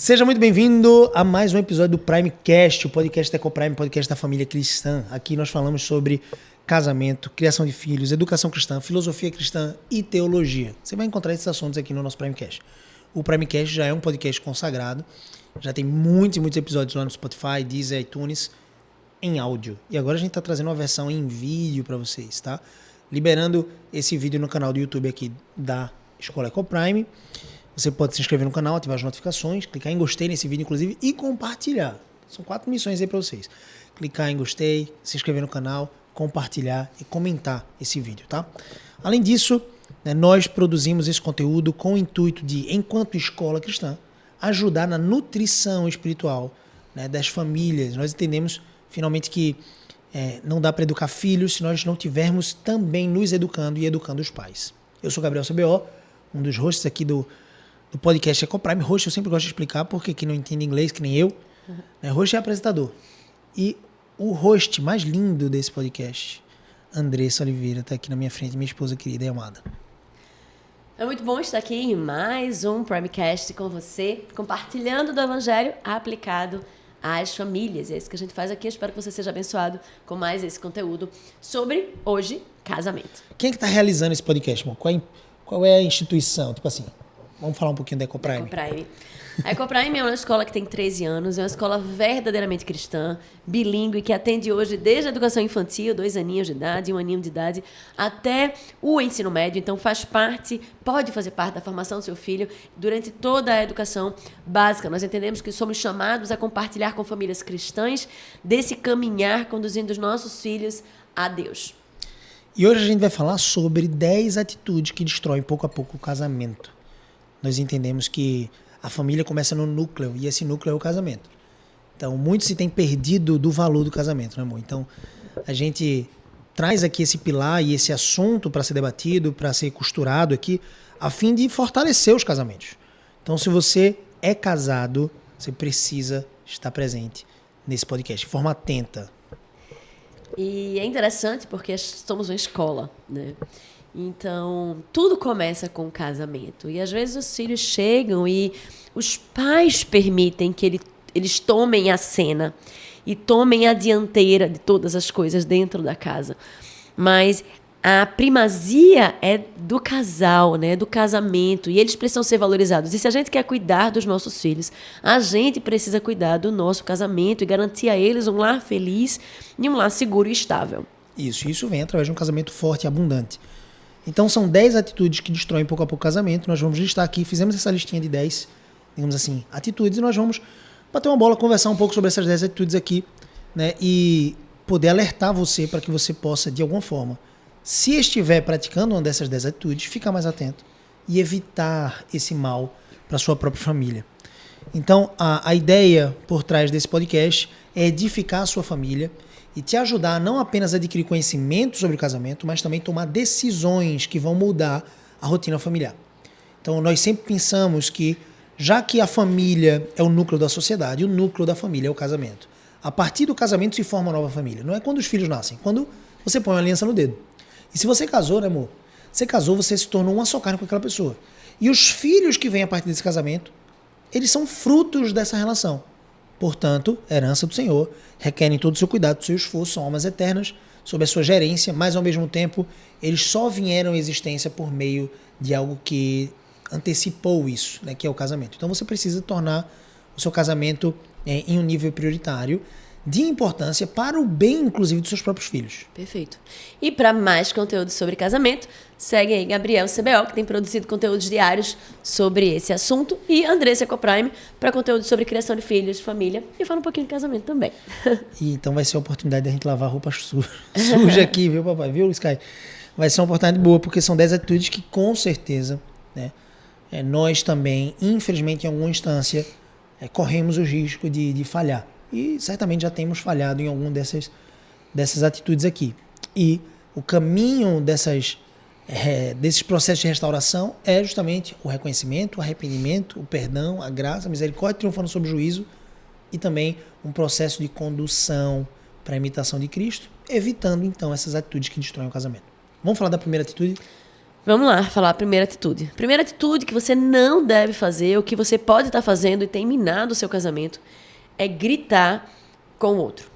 Seja muito bem-vindo a mais um episódio do Primecast, o podcast da Ecoprime, podcast da família cristã. Aqui nós falamos sobre casamento, criação de filhos, educação cristã, filosofia cristã e teologia. Você vai encontrar esses assuntos aqui no nosso Primecast. O Primecast já é um podcast consagrado, já tem muitos episódios lá no Spotify, Deezer, iTunes, em áudio. E agora a gente está trazendo uma versão em vídeo para vocês, tá? Liberando esse vídeo no canal do YouTube aqui da Escola Ecoprime. Você pode se inscrever no canal, ativar as notificações, clicar em gostei nesse vídeo, inclusive, e compartilhar. São 4 missões aí para vocês. Clicar em gostei, se inscrever no canal, compartilhar e comentar esse vídeo, tá? Além disso, nós produzimos esse conteúdo com o intuito de, enquanto escola cristã, ajudar na nutrição espiritual, das famílias. Nós entendemos, finalmente, que não dá para educar filhos se nós não tivermos também nos educando e educando os pais. Eu sou Gabriel CBO, um dos hosts aqui do podcast Ecoprime. Host eu sempre gosto de explicar, porque quem não entende inglês, que nem eu, host é apresentador. E o host mais lindo desse podcast, Andressa Oliveira, está aqui na minha frente, minha esposa querida e amada. É muito bom estar aqui em mais um Primecast com você, compartilhando do Evangelho aplicado às famílias. É isso que a gente faz aqui. Eu espero que você seja abençoado com mais esse conteúdo sobre, hoje, casamento. Quem é que está realizando esse podcast, irmão? Qual é a instituição? Tipo assim, vamos falar um pouquinho da Ecoprime. A Ecoprime é uma escola que tem 13 anos, é uma escola verdadeiramente cristã, bilíngue, que atende hoje desde a educação infantil, 2 aninhos de idade, 1 aninho de idade, até o ensino médio. Então pode fazer parte da formação do seu filho durante toda a educação básica. Nós entendemos que somos chamados a compartilhar com famílias cristãs desse caminhar conduzindo os nossos filhos a Deus. E hoje a gente vai falar sobre 10 atitudes que destroem pouco a pouco o casamento. Nós entendemos que a família começa no núcleo, e esse núcleo é o casamento. Então, muito se tem perdido do valor do casamento, né, amor? Então, a gente traz aqui esse pilar e esse assunto para ser debatido, para ser costurado aqui, a fim de fortalecer os casamentos. Então, se você é casado, você precisa estar presente nesse podcast, de forma atenta. E é interessante porque somos uma escola, né? Então, tudo começa com o casamento. E às vezes os filhos chegam e os pais permitem que eles tomem a cena e tomem a dianteira de todas as coisas dentro da casa. Mas a primazia é do casal, né? Do casamento. E eles precisam ser valorizados. E se a gente quer cuidar dos nossos filhos, a gente precisa cuidar do nosso casamento e garantir a eles um lar feliz e um lar seguro e estável. Isso vem através de um casamento forte e abundante. Então são 10 atitudes que destroem pouco a pouco o casamento. Nós vamos listar aqui, fizemos essa listinha de 10, digamos assim, atitudes, e nós vamos bater uma bola, conversar um pouco sobre essas 10 atitudes aqui, né? E poder alertar você para que você possa, de alguma forma, se estiver praticando uma dessas 10 atitudes, ficar mais atento e evitar esse mal para a sua própria família. Então, a ideia por trás desse podcast é edificar a sua família e te ajudar a não apenas adquirir conhecimento sobre o casamento, mas também tomar decisões que vão mudar a rotina familiar. Então, nós sempre pensamos que, já que a família é o núcleo da sociedade, o núcleo da família é o casamento. A partir do casamento se forma uma nova família. Não é quando os filhos nascem, quando você põe uma aliança no dedo. E se você casou, né, amor? Você casou, você se tornou uma só carne com aquela pessoa. E os filhos que vêm a partir desse casamento, eles são frutos dessa relação. Portanto, herança do Senhor, requerem todo o seu cuidado, o seu esforço, são almas eternas, sob a sua gerência, mas ao mesmo tempo, eles só vieram à existência por meio de algo que antecipou isso, né, que é o casamento. Então você precisa tornar o seu casamento em um nível prioritário, de importância para o bem, inclusive, dos seus próprios filhos. Perfeito. E para mais conteúdo sobre casamento, segue aí Gabriel CBO, que tem produzido conteúdos diários sobre esse assunto, e Andressa Ecoprime para conteúdo sobre criação de filhos, família, e fala um pouquinho de casamento também. E então vai ser a oportunidade de a gente lavar a roupa suja aqui, viu, papai? Viu, Sky? Vai ser uma oportunidade boa, porque são 10 atitudes que, com certeza, né, nós também, infelizmente, em alguma instância, corremos o risco de falhar. E certamente já temos falhado em alguma dessas atitudes aqui. E o caminho desses processos de restauração é justamente o reconhecimento, o arrependimento, o perdão, a graça, a misericórdia triunfando sobre o juízo, e também um processo de condução para a imitação de Cristo, evitando então essas atitudes que destroem o casamento. Vamos falar da primeira atitude? Vamos lá, falar a primeira atitude. Primeira atitude que você não deve fazer, o que você pode estar fazendo e tem minado o seu casamento, é gritar com o outro.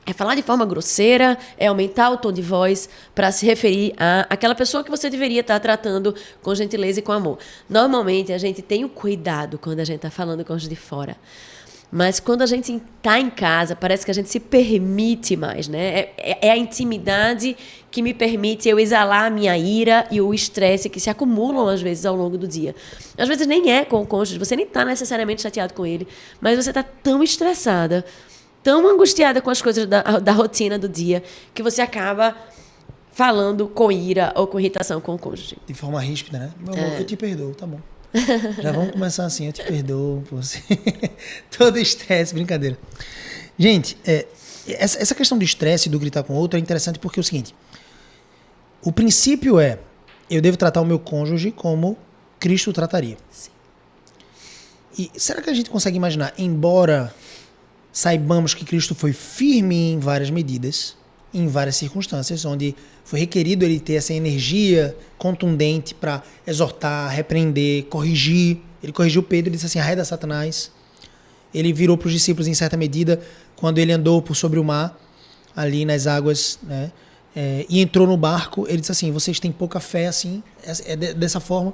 É falar de forma grosseira, é aumentar o tom de voz para se referir àquela pessoa que você deveria estar tratando com gentileza e com amor. Normalmente, a gente tem o cuidado quando a gente está falando com os de fora. Mas quando a gente está em casa, parece que a gente se permite mais, né? É a intimidade que me permite eu exalar a minha ira e o estresse que se acumulam, às vezes, ao longo do dia. Às vezes nem é com o cônjuge, você nem está necessariamente chateado com ele, mas você está tão estressada, tão angustiada com as coisas da rotina do dia, que você acaba falando com ira ou com irritação com o cônjuge. De forma ríspida, né? Meu amor, eu te perdoo, tá bom. Já vamos começar assim, eu te perdoo por você. Todo estresse, brincadeira. Gente, essa questão do estresse e do gritar com o outro é interessante porque é o seguinte: o princípio é, eu devo tratar o meu cônjuge como Cristo trataria. Sim. E será que a gente consegue imaginar, embora saibamos que Cristo foi firme em várias medidas, em várias circunstâncias, onde foi requerido ele ter essa energia contundente para exortar, repreender, corrigir. Ele corrigiu Pedro e disse assim, arreda Satanás. Ele virou para os discípulos em certa medida, quando ele andou por sobre o mar, ali nas águas, né, e entrou no barco, ele disse assim, vocês têm pouca fé assim, dessa forma.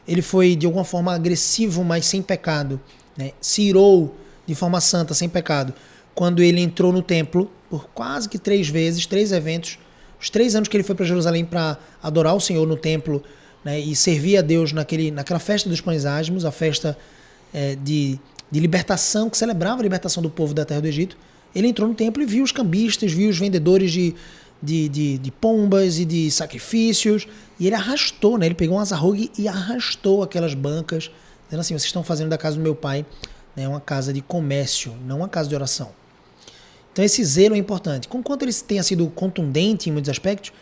Ele foi de alguma forma agressivo, mas sem pecado, né? Se irou de forma santa, sem pecado, quando ele entrou no templo, por quase que 3 vezes, 3 eventos, os 3 anos que ele foi para Jerusalém para adorar o Senhor no templo, né, e servir a Deus naquela festa dos pães asmos, a festa de libertação, que celebrava a libertação do povo da terra do Egito. Ele entrou no templo e viu os cambistas, viu os vendedores de pombas e de sacrifícios, e ele arrastou, né, ele pegou um azarrogue e arrastou aquelas bancas, dizendo assim, vocês estão fazendo da casa do meu pai, né, uma casa de comércio, não uma casa de oração. Então esse zelo é importante. Conquanto ele tenha sido contundente em muitos aspectos,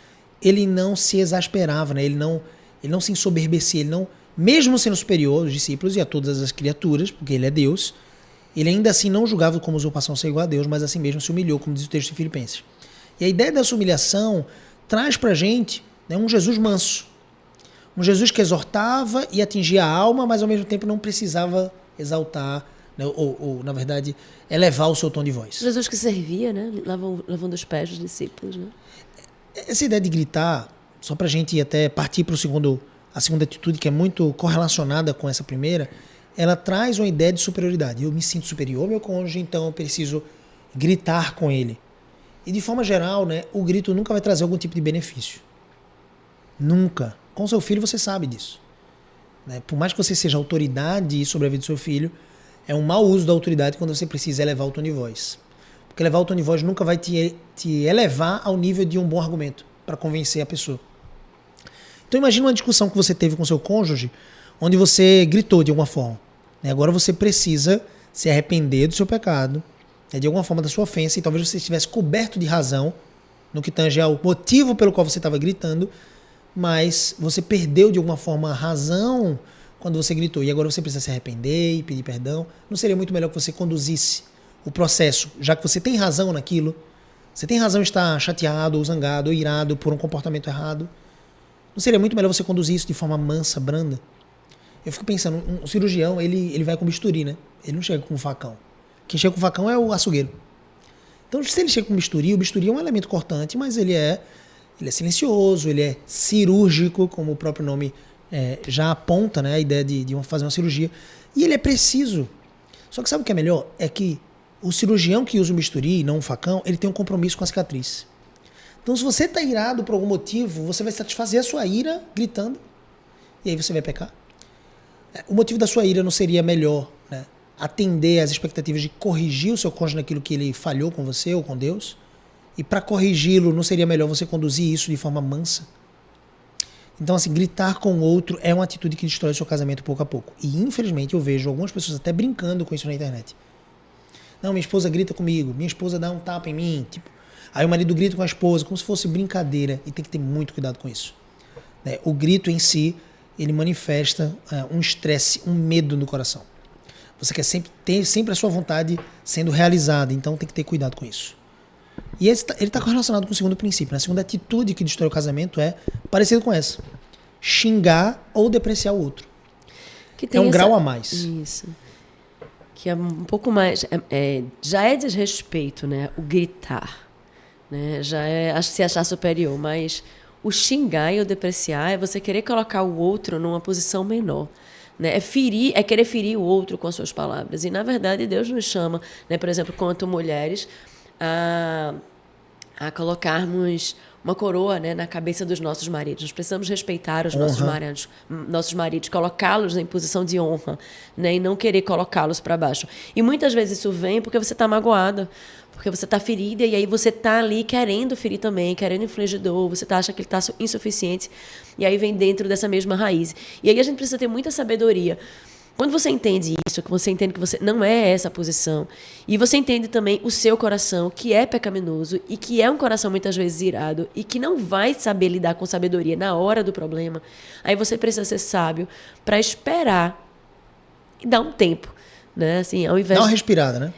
ele não se exasperava, né? Ele não se ensoberbecia, ele não, mesmo sendo superior aos discípulos e a todas as criaturas, porque ele é Deus, ele ainda assim não julgava como usurpação ser igual a Deus, mas assim mesmo se humilhou, como diz o texto de Filipenses. E a ideia dessa humilhação traz pra gente, né, um Jesus manso. Um Jesus que exortava e atingia a alma, mas ao mesmo tempo não precisava exaltar, né, ou, na verdade, elevar o seu tom de voz. Jesus que servia, né? Lavando os pés dos discípulos, né? Essa ideia de gritar, só pra gente até partir para a segunda atitude, que é muito correlacionada com essa primeira, ela traz uma ideia de superioridade. Eu me sinto superior ao meu cônjuge, então eu preciso gritar com ele. E de forma geral, né, o grito nunca vai trazer algum tipo de benefício. Nunca. Com seu filho você sabe disso, né? Por mais que você seja autoridade sobre a vida do seu filho, é um mau uso da autoridade quando você precisa elevar o tom de voz. Porque elevar o tom de voz nunca vai te elevar ao nível de um bom argumento para convencer a pessoa. Então imagina uma discussão que você teve com seu cônjuge, onde você gritou de alguma forma, né? Agora você precisa se arrepender do seu pecado, né, de alguma forma da sua ofensa, e talvez você estivesse coberto de razão no que tange ao motivo pelo qual você estava gritando, mas você perdeu de alguma forma a razão quando você gritou, e agora você precisa se arrepender e pedir perdão. Não seria muito melhor que você conduzisse o processo, já que você tem razão naquilo, você tem razão em estar chateado, ou zangado, ou irado por um comportamento errado, não seria muito melhor você conduzir isso de forma mansa, branda? Eu fico pensando, um cirurgião, ele vai com bisturi, né? Ele não chega com um facão. Quem chega com facão é o açougueiro. Então, se ele chega com bisturi, o bisturi é um elemento cortante, mas ele é silencioso, ele é cirúrgico, como o próprio nome já aponta, né, a ideia de fazer uma cirurgia. E ele é preciso. Só que sabe o que é melhor? É que o cirurgião que usa um bisturi e não um facão, ele tem um compromisso com a cicatriz. Então, se você está irado por algum motivo, você vai satisfazer a sua ira gritando, e aí você vai pecar. O motivo da sua ira não seria melhor, né, atender às expectativas de corrigir o seu cônjuge naquilo que ele falhou com você ou com Deus? E para corrigi-lo, não seria melhor você conduzir isso de forma mansa? Então, assim, gritar com o outro é uma atitude que destrói o seu casamento pouco a pouco. E, infelizmente, eu vejo algumas pessoas até brincando com isso na internet. Não, minha esposa grita comigo, minha esposa dá um tapa em mim. Tipo, aí o marido grita com a esposa, como se fosse brincadeira. E tem que ter muito cuidado com isso, né? O grito em si, ele manifesta um estresse, um medo no coração. Você quer ter sempre a sua vontade sendo realizada, então tem que ter cuidado com isso. E ele está correlacionado com o segundo princípio, né? A segunda atitude que destrói o casamento é parecida com essa. xingar ou depreciar o outro. Que tem é um grau a mais. Isso. Que é um pouco mais... já é desrespeito, né? O gritar. Né? Já é se achar superior. Mas o xingar e o depreciar é você querer colocar o outro numa posição menor. Né? É querer ferir o outro com as suas palavras. E, na verdade, Deus nos chama, né, por exemplo, quanto mulheres, a colocarmos uma coroa, né, na cabeça dos nossos maridos. Nós precisamos respeitar os nossos maridos, colocá-los em posição de honra, né, e não querer colocá-los para baixo. E muitas vezes isso vem porque você está magoada, porque você está ferida, e aí você está ali querendo ferir também, querendo infligir dor, você acha que ele está insuficiente, e aí vem dentro dessa mesma raiz. E aí a gente precisa ter muita sabedoria. Quando você entende isso, que você entende que você não é essa posição, e você entende também o seu coração, que é pecaminoso, e que é um coração muitas vezes irado, e que não vai saber lidar com sabedoria na hora do problema, aí você precisa ser sábio para esperar e dar um tempo. Né? Assim, ao invés dá uma respirada, né?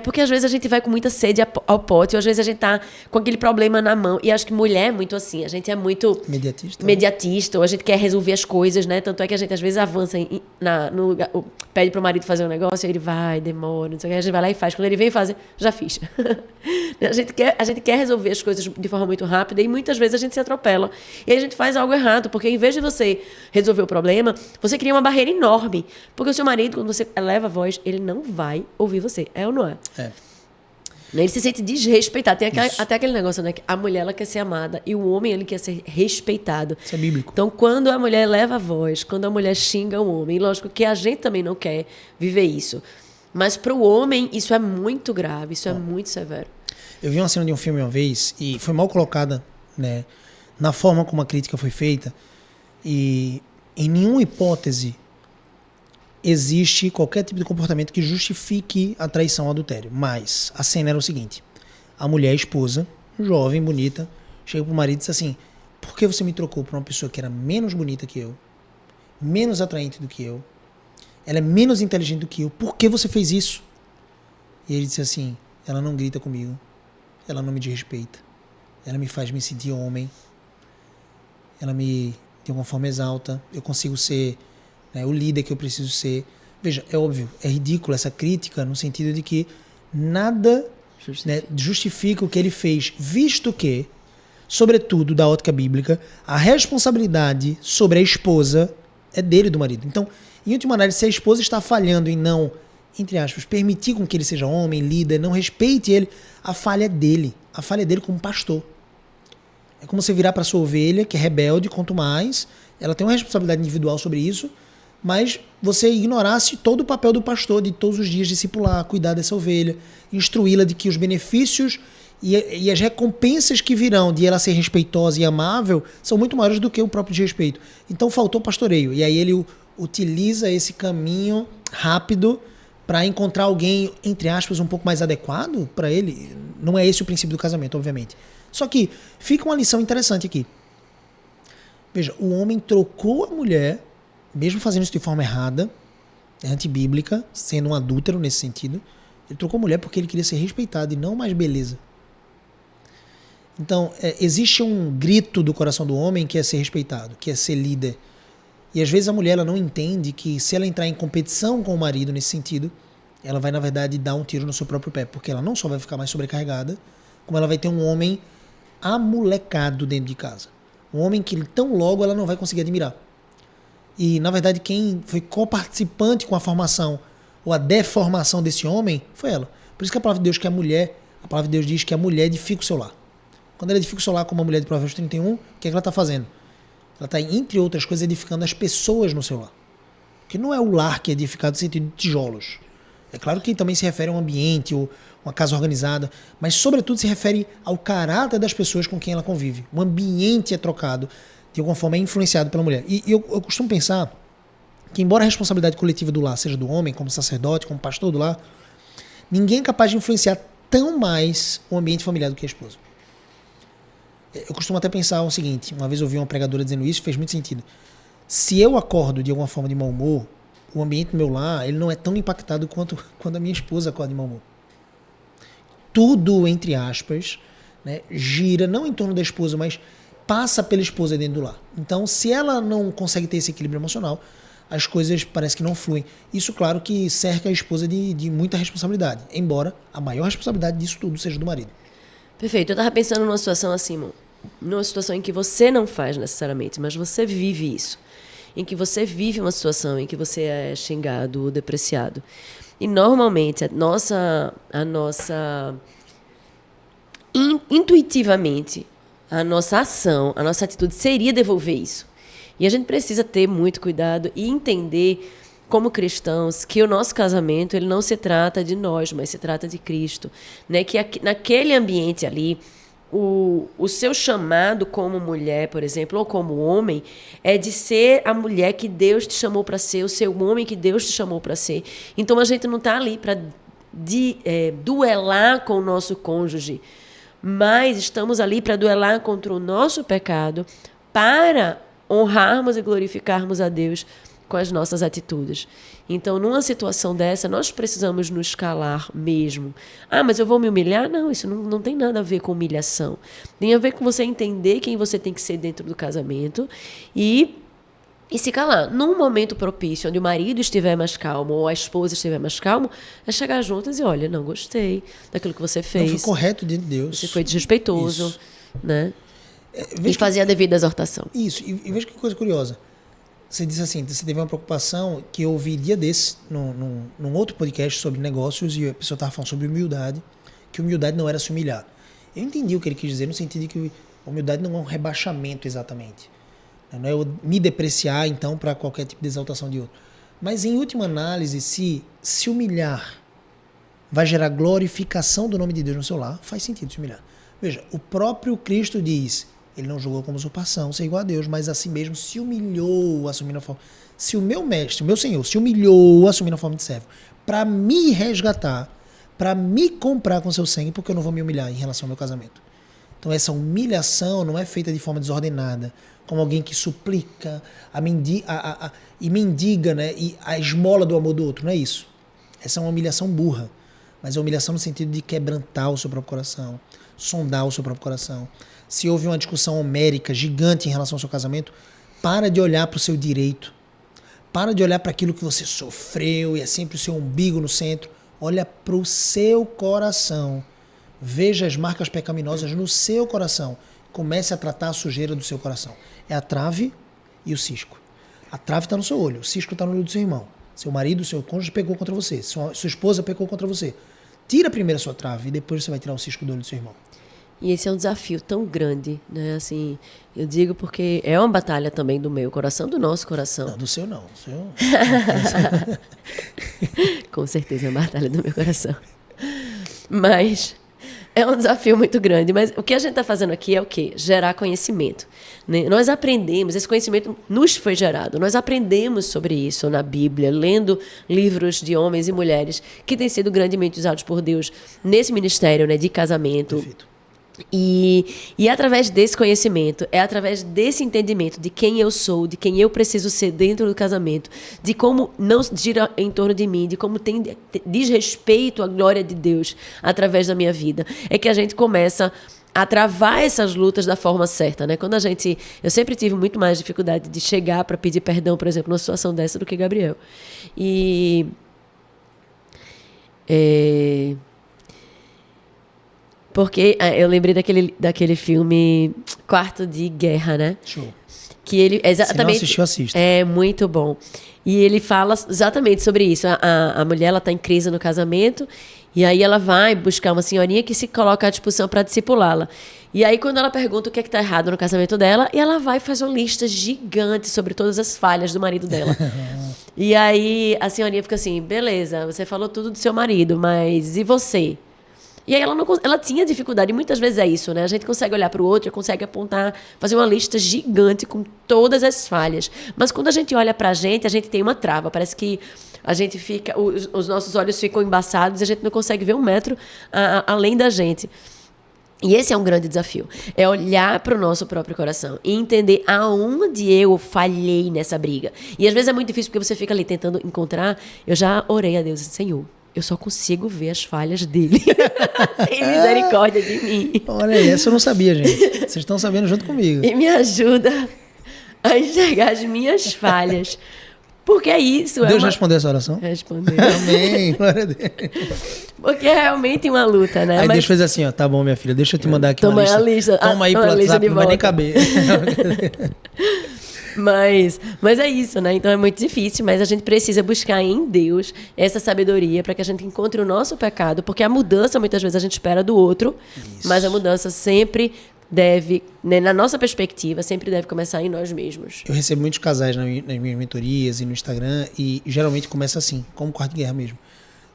Porque às vezes a gente vai com muita sede ao pote, ou às vezes a gente tá com aquele problema na mão. E acho que mulher é muito assim, a gente é muito mediatista, ou a gente quer resolver as coisas, né? Tanto é que a gente às vezes avança no lugar, pede pro marido fazer um negócio, e ele vai, demora, não sei o que, a gente vai lá e faz. Quando ele vem fazer, já fiz. A gente quer resolver as coisas de forma muito rápida e muitas vezes a gente se atropela. E aí a gente faz algo errado, porque em vez de você resolver o problema, você cria uma barreira enorme. Porque o seu marido, quando você eleva a voz, ele não vai ouvir você. É ou não é? É. Ele se sente desrespeitado. Tem até aquele negócio, né? Que a mulher, ela quer ser amada e o homem, ele quer ser respeitado. Isso é bíblico. Então, quando a mulher eleva a voz, quando a mulher xinga o homem, lógico que a gente também não quer viver isso. Mas para o homem, isso é muito grave, isso é muito severo. Eu vi uma cena de um filme uma vez e foi mal colocada, né, na forma como a crítica foi feita, e em nenhuma hipótese existe qualquer tipo de comportamento que justifique a traição ou adultério. Mas a cena era o seguinte: a mulher, a esposa, jovem, bonita, chega pro marido e diz assim: por que você me trocou por uma pessoa que era menos bonita que eu, menos atraente do que eu, ela é menos inteligente do que eu, por que você fez isso? E ele disse assim: ela não grita comigo, ela não me desrespeita, ela me faz me sentir homem, ela me, de alguma forma, exalta, eu consigo ser, né, o líder que eu preciso ser. Veja, é óbvio, é ridículo essa crítica no sentido de que nada justifica o que ele fez, visto que, sobretudo da ótica bíblica, a responsabilidade sobre a esposa é dele e do marido. Então, em última análise, se a esposa está falhando em não, entre aspas, permitir com que ele seja homem, líder, não respeite ele, a falha é dele. A falha é dele como pastor. É como você virar para sua ovelha, que é rebelde, quanto mais, ela tem uma responsabilidade individual sobre isso, mas você ignorasse todo o papel do pastor de todos os dias discipular, cuidar dessa ovelha, instruí-la de que os benefícios e as recompensas que virão de ela ser respeitosa e amável são muito maiores do que o próprio desrespeito. Então faltou pastoreio. E aí ele utiliza esse caminho rápido para encontrar alguém, entre aspas, um pouco mais adequado para ele. Não é esse o princípio do casamento, obviamente. Só que fica uma lição interessante aqui. Veja, o homem trocou a mulher, mesmo fazendo isso de forma errada, antibíblica, sendo um adúltero nesse sentido. Ele trocou a mulher porque ele queria ser respeitado e não mais beleza. Então, existe um grito do coração do homem que é ser respeitado, que é ser líder. E às vezes a mulher ela não entende que se ela entrar em competição com o marido nesse sentido, ela vai, na verdade, dar um tiro no seu próprio pé, porque ela não só vai ficar mais sobrecarregada, como ela vai ter um homem amolecado dentro de casa. Um homem que tão logo ela não vai conseguir admirar. E, na verdade, quem foi coparticipante com a formação ou a deformação desse homem foi ela. Por isso que a palavra de Deus que a palavra de Deus diz que a mulher edifica o seu lar. Quando ela edifica o seu lar como a mulher de Provérbios 31, o que é que ela está fazendo? Ela está, entre outras coisas, edificando as pessoas no seu lar. Porque não é o lar que é edificado no sentido de tijolos. É claro que também se refere a um ambiente ou uma casa organizada, mas sobretudo se refere ao caráter das pessoas com quem ela convive. O ambiente é trocado, de alguma forma é influenciado pela mulher. E eu costumo pensar que, embora a responsabilidade coletiva do lar seja do homem, como sacerdote, como pastor do lar, ninguém é capaz de influenciar tão mais o ambiente familiar do que a esposa. Eu costumo até pensar o seguinte: uma vez eu ouvi uma pregadora dizendo isso, fez muito sentido. Se eu acordo de alguma forma de mau humor, o ambiente do meu lar ele não é tão impactado quanto quando a minha esposa acorda de mau humor. Tudo, entre aspas, né, gira não em torno da esposa, mas passa pela esposa dentro do lar. Então, se ela não consegue ter esse equilíbrio emocional, as coisas parece que não fluem. Isso, claro, que cerca a esposa de muita responsabilidade, embora a maior responsabilidade disso tudo seja do marido. Perfeito. Eu estava pensando numa situação assim, irmão. Numa situação em que você não faz necessariamente, mas você vive isso. Em que você vive uma situação em que você é xingado ou depreciado. E normalmente intuitivamente, a nossa ação, a nossa atitude seria devolver isso. E a gente precisa ter muito cuidado e entender, como cristãos, que o nosso casamento ele não se trata de nós, mas se trata de Cristo. Né? Que naquele ambiente ali, o seu chamado como mulher, por exemplo, ou como homem, é de ser a mulher que Deus te chamou para ser, o seu homem que Deus te chamou para ser. Então a gente não está ali para duelar com o nosso cônjuge, mas estamos ali para duelar contra o nosso pecado, para honrarmos e glorificarmos a Deus com as nossas atitudes. Então, numa situação dessa, nós precisamos nos calar mesmo. Ah, mas eu vou me humilhar? Não, isso não tem nada a ver com humilhação. Tem a ver com você entender quem você tem que ser dentro do casamento e se calar. Num momento propício, onde o marido estiver mais calmo ou a esposa estiver mais calmo, é chegar juntas e, olha, não gostei daquilo que você fez. Não foi correto diante de Deus. Você foi desrespeitoso. Isso. Né? E fazer a devida exortação. Isso. E veja que coisa curiosa. Você disse assim, você teve uma preocupação que eu ouvi dia desse, num outro podcast sobre negócios, e a pessoa estava falando sobre humildade, que humildade não era se humilhar. Eu entendi o que ele quis dizer, no sentido de que humildade não é um rebaixamento exatamente. Não é eu me depreciar, então, para qualquer tipo de exaltação de outro. Mas, em última análise, se humilhar vai gerar glorificação do nome de Deus no seu lar, faz sentido se humilhar. Veja, o próprio Cristo diz... Ele não julgou como usurpação, ser igual a Deus, mas a si mesmo se humilhou, assumindo a forma. Se o meu mestre, o meu Senhor, se humilhou, assumindo a forma de servo, para me resgatar, para me comprar com seu sangue, porque eu não vou me humilhar em relação ao meu casamento. Então essa humilhação não é feita de forma desordenada, como alguém que suplica e mendiga, né, e a esmola do amor do outro. Não é isso. Essa é uma humilhação burra, mas é uma humilhação no sentido de quebrantar o seu próprio coração, sondar o seu próprio coração. Se houve uma discussão homérica gigante em relação ao seu casamento, para de olhar para o seu direito. Para de olhar para aquilo que você sofreu e é sempre o seu umbigo no centro. Olha para o seu coração. Veja as marcas pecaminosas no seu coração. Comece a tratar a sujeira do seu coração. É a trave e o cisco. A trave está no seu olho, o cisco está no olho do seu irmão. Seu marido, seu cônjuge pecou contra você. Sua esposa pecou contra você. Tira primeiro a sua trave e depois você vai tirar o cisco do olho do seu irmão. E esse é um desafio tão grande, né? Assim, eu digo porque é uma batalha também do meu coração, do nosso coração. Não, do seu não. Do seu... Com certeza é uma batalha do meu coração. Mas é um desafio muito grande. Mas o que a gente está fazendo aqui é o quê? Gerar conhecimento. Né? Nós aprendemos, esse conhecimento nos foi gerado. Nós aprendemos sobre isso na Bíblia, lendo livros de homens e mulheres que têm sido grandemente usados por Deus nesse ministério, né, de casamento. Perfeito. E através desse conhecimento, é através desse entendimento de quem eu sou, de quem eu preciso ser dentro do casamento, de como não gira em torno de mim, de como diz respeito à glória de Deus através da minha vida, é que a gente começa a travar essas lutas da forma certa, né? Eu sempre tive muito mais dificuldade de chegar para pedir perdão, por exemplo, numa situação dessa do que Gabriel. Porque eu lembrei daquele filme Quarto de Guerra, né? Show. Que ele, exatamente, se não assistiu, assista. É muito bom. E ele fala exatamente sobre isso. A mulher, ela está em crise no casamento, e aí ela vai buscar uma senhorinha que se coloca à disposição para discipulá-la. E aí, quando ela pergunta o que é que está errado no casamento dela, e ela vai e faz uma lista gigante sobre todas as falhas do marido dela. E aí, a senhorinha fica assim, beleza, você falou tudo do seu marido, mas e você? E aí ela tinha dificuldade, e muitas vezes é isso, né? A gente consegue olhar para o outro, consegue apontar, fazer uma lista gigante com todas as falhas. Mas quando a gente olha para a gente tem uma trava. Parece que a gente fica, os nossos olhos ficam embaçados e a gente não consegue ver um metro além da gente. E esse é um grande desafio. É olhar para o nosso próprio coração e entender aonde eu falhei nessa briga. E às vezes é muito difícil porque você fica ali tentando encontrar. Eu já orei a Deus, Senhor, eu só consigo ver as falhas dele. Tem misericórdia de mim. Olha, essa eu não sabia, gente. Vocês estão sabendo junto comigo. E me ajuda a enxergar as minhas falhas. Porque é isso. Deus respondeu essa oração? Respondeu. Amém. Glória a Deus. Porque é realmente uma luta, né? Aí Deus fez assim, ó, tá bom, minha filha, deixa eu te mandar aqui Toma uma a lista. Toma aí pro WhatsApp, não vai nem caber. Mas é isso, né? Então é muito difícil, mas a gente precisa buscar em Deus essa sabedoria para que a gente encontre o nosso pecado, porque a mudança, muitas vezes, a gente espera do outro, isso. Mas a mudança sempre deve, né, na nossa perspectiva, sempre deve começar em nós mesmos. Eu recebo muitos casais nas minhas mentorias e no Instagram, e geralmente começa assim, como quarto de guerra mesmo.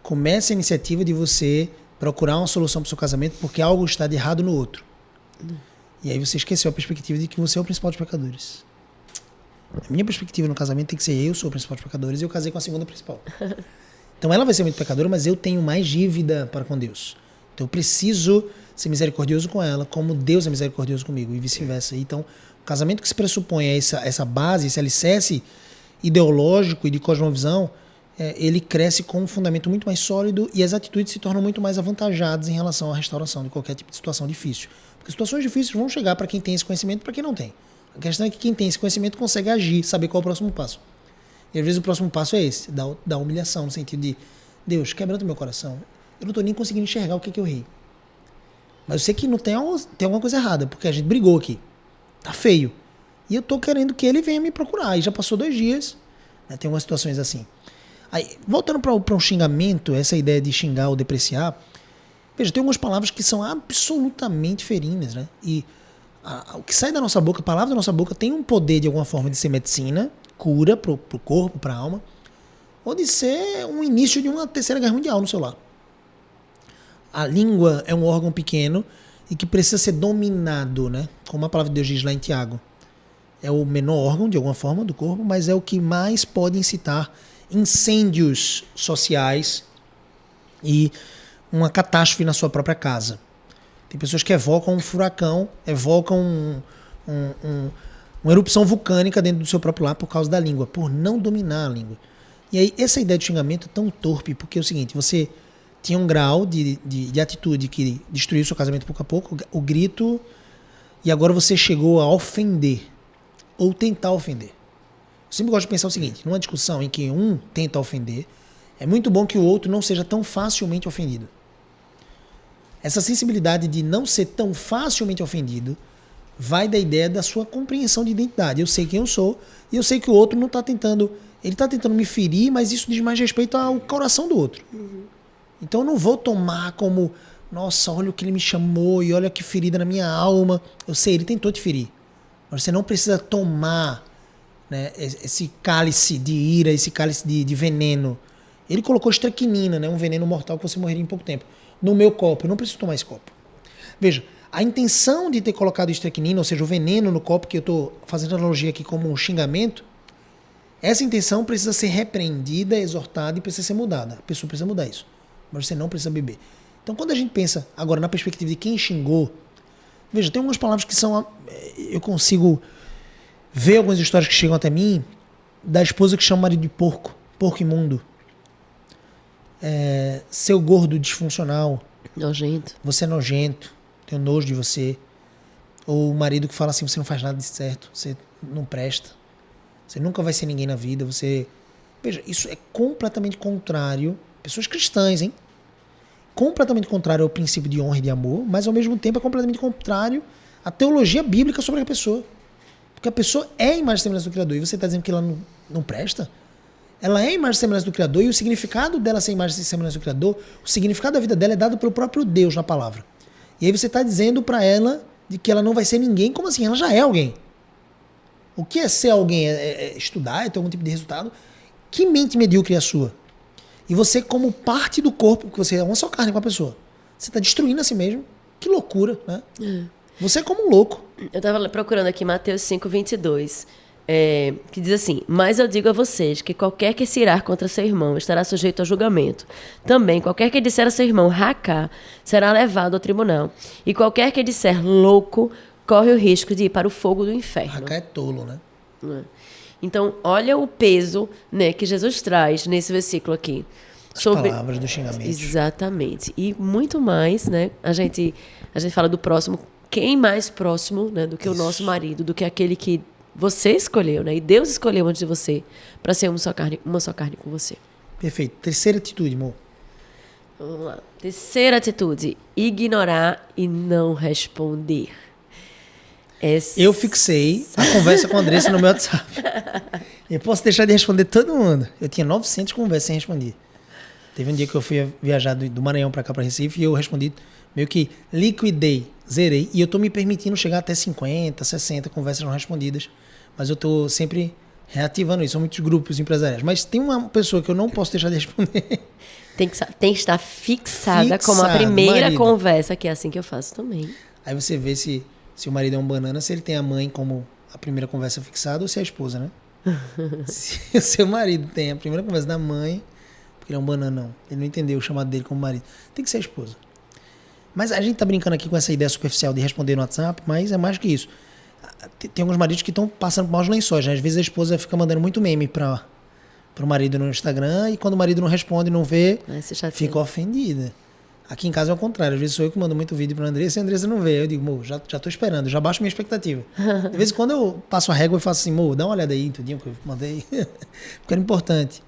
Começa a iniciativa de você procurar uma solução para o seu casamento porque algo está de errado no outro. E aí você esqueceu a perspectiva de que você é o principal dos pecadores. A minha perspectiva no casamento tem que ser eu sou o principal dos pecadores e eu casei com a segunda principal. Então ela vai ser muito pecadora, mas eu tenho mais dívida para com Deus. Então eu preciso ser misericordioso com ela, como Deus é misericordioso comigo, e vice-versa. Então, o casamento que se pressupõe a essa base, esse alicerce ideológico e de cosmovisão, ele cresce com um fundamento muito mais sólido e as atitudes se tornam muito mais avantajadas em relação à restauração de qualquer tipo de situação difícil. Porque situações difíceis vão chegar para quem tem esse conhecimento e para quem não tem. A questão é que quem tem esse conhecimento consegue agir, saber qual é o próximo passo. E às vezes o próximo passo é esse, da humilhação, no sentido de, Deus, quebranta o meu coração. Eu não estou nem conseguindo enxergar o que eu errei. Mas eu sei que não tem alguma coisa errada, porque a gente brigou aqui. Tá feio. E eu estou querendo que ele venha me procurar. E já passou 2 dias, né, tem algumas situações assim. Aí, voltando para um xingamento, essa ideia de xingar ou depreciar, veja, tem algumas palavras que são absolutamente ferinas, né? E o que sai da nossa boca, a palavra da nossa boca tem um poder de alguma forma de ser medicina, cura pro corpo, pra alma, ou de ser um início de uma terceira guerra mundial no seu lar. A língua é um órgão pequeno e que precisa ser dominado, né? Como a palavra de Deus diz lá em Tiago. É o menor órgão, de alguma forma, do corpo, mas é o que mais pode incitar incêndios sociais e uma catástrofe na sua própria casa. Tem pessoas que evocam um furacão, evocam uma erupção vulcânica dentro do seu próprio lar por causa da língua, por não dominar a língua. E aí, essa ideia de xingamento é tão torpe, porque é o seguinte, você tinha um grau de atitude que destruiu o seu casamento pouco a pouco, o grito, e agora você chegou a ofender, ou tentar ofender. Eu sempre gosto de pensar o seguinte, numa discussão em que um tenta ofender, é muito bom que o outro não seja tão facilmente ofendido. Essa sensibilidade de não ser tão facilmente ofendido vai da ideia da sua compreensão de identidade. Eu sei quem eu sou e eu sei que o outro não está tentando... Ele está tentando me ferir, mas isso diz mais respeito ao coração do outro. Uhum. Então eu não vou tomar como... Nossa, olha o que ele me chamou e olha que ferida na minha alma. Eu sei, ele tentou te ferir. Mas você não precisa tomar, né, esse cálice de ira, esse cálice de veneno. Ele colocou estrequinina, né, um veneno mortal que você morreria em pouco tempo. No meu copo, eu não preciso tomar esse copo. Veja, a intenção de ter colocado estrequinina, ou seja, o veneno no copo, que eu estou fazendo analogia aqui como um xingamento, essa intenção precisa ser repreendida, exortada e precisa ser mudada. A pessoa precisa mudar isso, mas você não precisa beber. Então, quando a gente pensa agora na perspectiva de quem xingou, veja, tem algumas palavras que são... Eu consigo ver algumas histórias que chegam até mim da esposa que chama o marido de porco imundo. Seu gordo disfuncional. Nojento. Você é nojento. Tenho nojo de você. Ou o marido que fala assim, você não faz nada de certo. Você não presta. Você nunca vai ser ninguém na vida. Você... Veja, isso é completamente contrário. Pessoas cristãs, hein? Completamente contrário ao princípio de honra e de amor, mas ao mesmo tempo é completamente contrário à teologia bíblica sobre a pessoa. Porque a pessoa é a imagem e semelhança do Criador. E você está dizendo que ela não presta? Ela é a imagem e semelhança do Criador, e o significado dela ser imagem e semelhança do Criador, o significado da vida dela é dado pelo próprio Deus na palavra. E aí você está dizendo para ela de que ela não vai ser ninguém, como assim? Ela já é alguém. O que é ser alguém? É estudar, é ter algum tipo de resultado? Que mente medíocre é a sua? E você, como parte do corpo, porque você é uma só carne com a pessoa, você está destruindo a si mesmo. Que loucura, né? Você é como um louco. Eu estava procurando aqui Mateus 5:22. Que diz assim: mas eu digo a vocês que qualquer que se irar contra seu irmão estará sujeito a julgamento. Também qualquer que disser a seu irmão racá será levado ao tribunal. E qualquer que disser louco corre o risco de ir para o fogo do inferno. Racá é tolo, né? Então, olha o peso, né, que Jesus traz nesse versículo aqui. As palavras, dos xingamentos. Exatamente. E muito mais, né? A gente fala do próximo, quem mais próximo, né, do que o nosso marido, do que aquele que você escolheu, né? E Deus escolheu antes de você para ser uma só carne com você. Perfeito. Terceira atitude, amor. Vamos lá. Terceira atitude, ignorar e não responder. Eu fixei a conversa com a Andressa no meu WhatsApp. Eu posso deixar de responder todo mundo. Eu tinha 900 conversas sem responder. Teve um dia que eu fui viajar do Maranhão para cá, para Recife, e eu respondi, meio que liquidei, zerei. E eu tô me permitindo chegar até 50, 60 conversas não respondidas. Mas eu tô sempre reativando isso. São muitos grupos empresariais. Mas tem uma pessoa que eu não posso deixar de responder. Tem que estar fixada como a primeira marido. Conversa, que é assim que eu faço também. Aí você vê se o marido é um banana, se ele tem a mãe como a primeira conversa fixada ou se é a esposa, né? Se o seu marido tem a primeira conversa da mãe, porque ele é um bananão, ele não entendeu o chamado dele como marido, tem que ser a esposa. Mas a gente tá brincando aqui com essa ideia superficial de responder no WhatsApp, mas é mais que isso. Tem alguns maridos que estão passando por maus lençóis, né? Às vezes a esposa fica mandando muito meme pro marido no Instagram e quando o marido não responde, não vê, fica ofendida. Aqui em casa é o contrário. Às vezes sou eu que mando muito vídeo pra Andressa e a Andressa não vê. Eu digo, já tô esperando, já baixo minha expectativa. De vez em quando eu passo a régua e faço assim, dá uma olhada aí, tudinho que eu mandei. Porque era importante.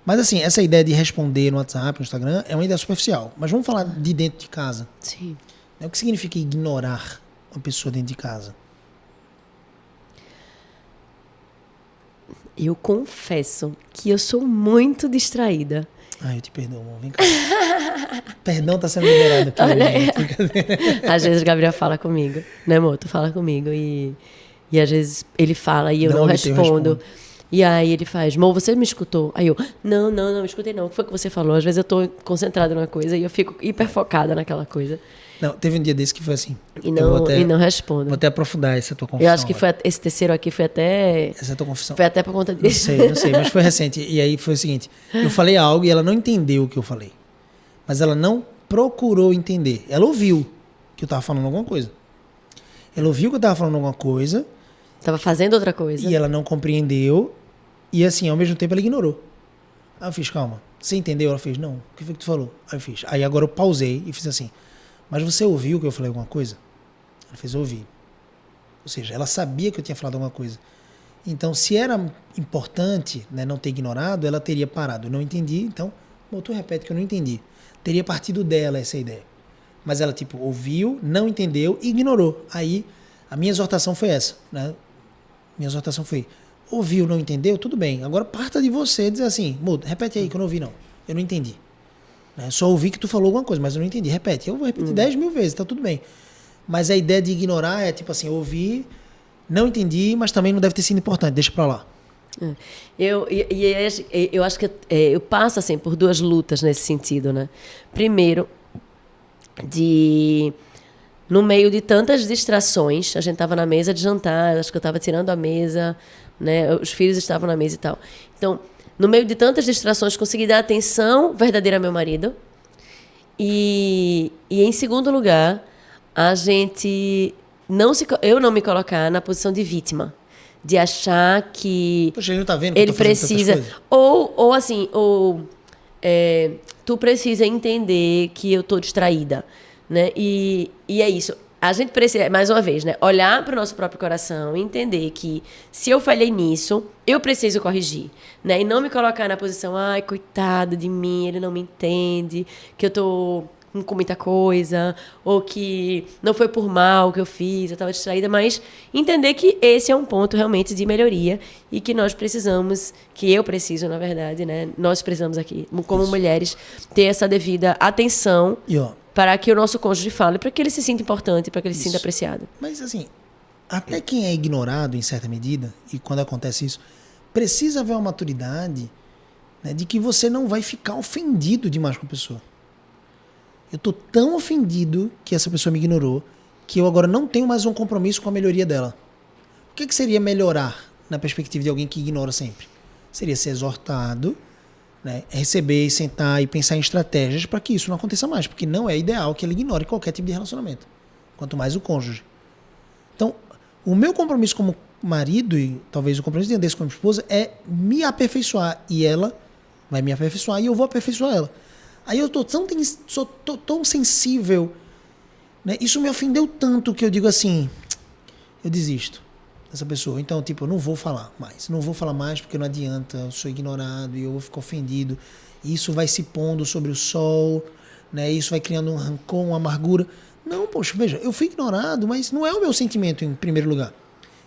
Mas assim, essa ideia de responder no WhatsApp, no Instagram, é uma ideia superficial. Mas vamos falar de dentro de casa. Sim. O que significa ignorar uma pessoa dentro de casa? Eu confesso que eu sou muito distraída. Eu te perdoo, amor. Vem cá. Perdão tá sendo liberado aqui. Olha, às vezes o Gabriel fala comigo, né, amor? Tu fala comigo e às vezes ele fala e eu não respondo. E aí ele faz, amor, você me escutou? Aí eu, não escutei não. O que foi que você falou? Às vezes eu tô concentrada numa coisa e eu fico hiper focada naquela coisa. Não, teve um dia desse que foi assim. E não respondo. Vou até aprofundar essa tua confissão. Eu acho que esse terceiro aqui foi até... Essa é a tua confissão. Foi até por conta disso. Não sei, mas foi recente. E aí foi o seguinte, eu falei algo e ela não entendeu o que eu falei. Mas ela não procurou entender. Ela ouviu que eu tava falando alguma coisa. Ela ouviu que eu tava falando alguma coisa. Tava fazendo outra coisa. E ela não compreendeu. E assim, ao mesmo tempo ela ignorou. Aí eu fiz, calma. Você entendeu? Ela fez, não. O que foi que tu falou? Aí eu fiz. Aí agora eu pausei e fiz assim. Mas você ouviu que eu falei alguma coisa? Ela fez, ouvi. Ou seja, ela sabia que eu tinha falado alguma coisa. Então, se era importante, né, não ter ignorado, ela teria parado. Eu não entendi, então, tu repete que eu não entendi. Teria partido dela essa ideia. Mas ela, ouviu, não entendeu e ignorou. Aí, a minha exortação foi essa, né? Minha exortação foi, ouviu, não entendeu? Tudo bem. Agora, parta de você dizer assim, repete aí que eu não ouvi, não. Eu não entendi. Só ouvi que tu falou alguma coisa, mas eu não entendi. Repete. Eu vou repetir 10 mil vezes, tá tudo bem. Mas a ideia de ignorar é assim, ouvi, não entendi, mas também não deve ter sido importante, deixa pra lá. Eu acho que eu passo assim, por duas lutas nesse sentido, né? Primeiro, no meio de tantas distrações, a gente estava na mesa de jantar, acho que eu estava tirando a mesa, né? Os filhos estavam na mesa e tal. Então, no meio de tantas distrações, consegui dar atenção verdadeira ao meu marido. E em segundo lugar, eu não me colocar na posição de vítima. De achar que Poxa, ele não tá vendo que ele eu tô fazendo precisa... tu precisa entender que eu tô distraída, né? E é isso. A gente precisa, mais uma vez, né, olhar para o nosso próprio coração e entender que se eu falhei nisso, eu preciso corrigir, né? E não me colocar na posição, ai, coitado de mim, ele não me entende, que eu tô com muita coisa, ou que não foi por mal que eu fiz, eu estava distraída, mas entender que esse é um ponto realmente de melhoria e que nós precisamos, que eu preciso, na verdade, né? Nós precisamos aqui, como mulheres, ter essa devida atenção para que o nosso cônjuge fale, para que ele se sinta importante, para que ele se sinta apreciado. Mas assim, até quem é ignorado em certa medida, e quando acontece isso, precisa haver uma maturidade, né, de que você não vai ficar ofendido demais com a pessoa. Eu tô tão ofendido que essa pessoa me ignorou, que eu agora não tenho mais um compromisso com a melhoria dela. O que seria melhorar na perspectiva de alguém que ignora sempre? Seria ser exortado, né, receber, sentar e pensar em estratégias para que isso não aconteça mais, porque não é ideal que ele ignore qualquer tipo de relacionamento, quanto mais o cônjuge. Então, o meu compromisso como marido, e talvez o compromisso de Andressa como esposa, é me aperfeiçoar e ela vai me aperfeiçoar e eu vou aperfeiçoar ela. Aí eu sou tão sensível, né? Isso me ofendeu tanto que eu digo assim, eu desisto dessa pessoa. Então, tipo, eu não vou falar mais. Não vou falar mais porque não adianta, eu sou ignorado e eu vou ficar ofendido. Isso vai se pondo sobre o sol, né? Isso vai criando um rancor, uma amargura. Não, poxa, veja, eu fui ignorado, mas não é o meu sentimento em primeiro lugar.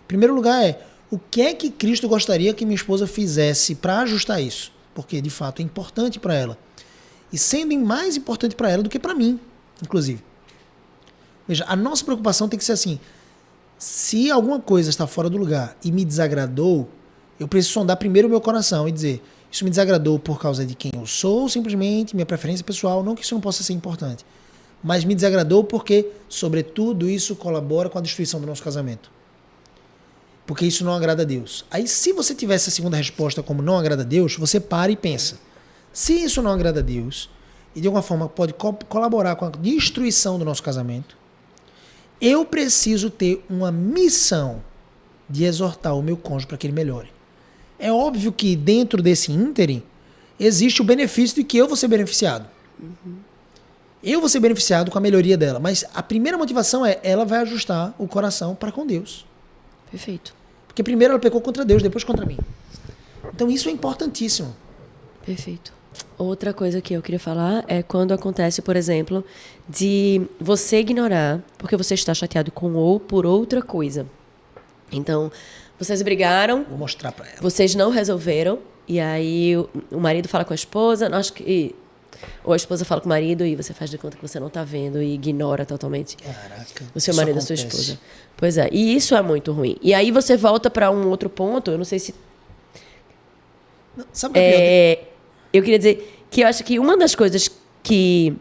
Em primeiro lugar é o que é que Cristo gostaria que minha esposa fizesse para ajustar isso. Porque, de fato, é importante para ela. E sendo mais importante para ela do que para mim, inclusive. Veja, a nossa preocupação tem que ser assim, se alguma coisa está fora do lugar e me desagradou, eu preciso sondar primeiro o meu coração e dizer, isso me desagradou por causa de quem eu sou, simplesmente, minha preferência pessoal, não que isso não possa ser importante, mas me desagradou porque, sobretudo, isso colabora com a destruição do nosso casamento. Porque isso não agrada a Deus. Aí, se você tivesse a segunda resposta como não agrada a Deus, você para e pensa, se isso não agrada a Deus e de alguma forma pode colaborar com a destruição do nosso casamento, eu preciso ter uma missão de exortar o meu cônjuge para que ele melhore. É óbvio que dentro desse ínterim existe o benefício de que eu vou ser beneficiado. Eu vou ser beneficiado com a melhoria dela, mas a primeira motivação é ela vai ajustar o coração para com Deus. Perfeito. Porque primeiro ela pecou contra Deus, depois contra mim. Então isso é importantíssimo. Perfeito. Outra coisa que eu queria falar é quando acontece, por exemplo, de você ignorar porque você está chateado com ou por outra coisa. Então, vocês brigaram. Vou mostrar para ela. Vocês não resolveram. E aí o marido fala com a esposa. Ou a esposa fala com o marido e você faz de conta que você não está vendo e ignora totalmente. Caraca, o seu marido e a sua esposa. Pois é. E isso é muito ruim. E aí você volta para um outro ponto. Eu não sei se... Sabe o que é pior? Eu queria dizer que eu acho que uma das coisas que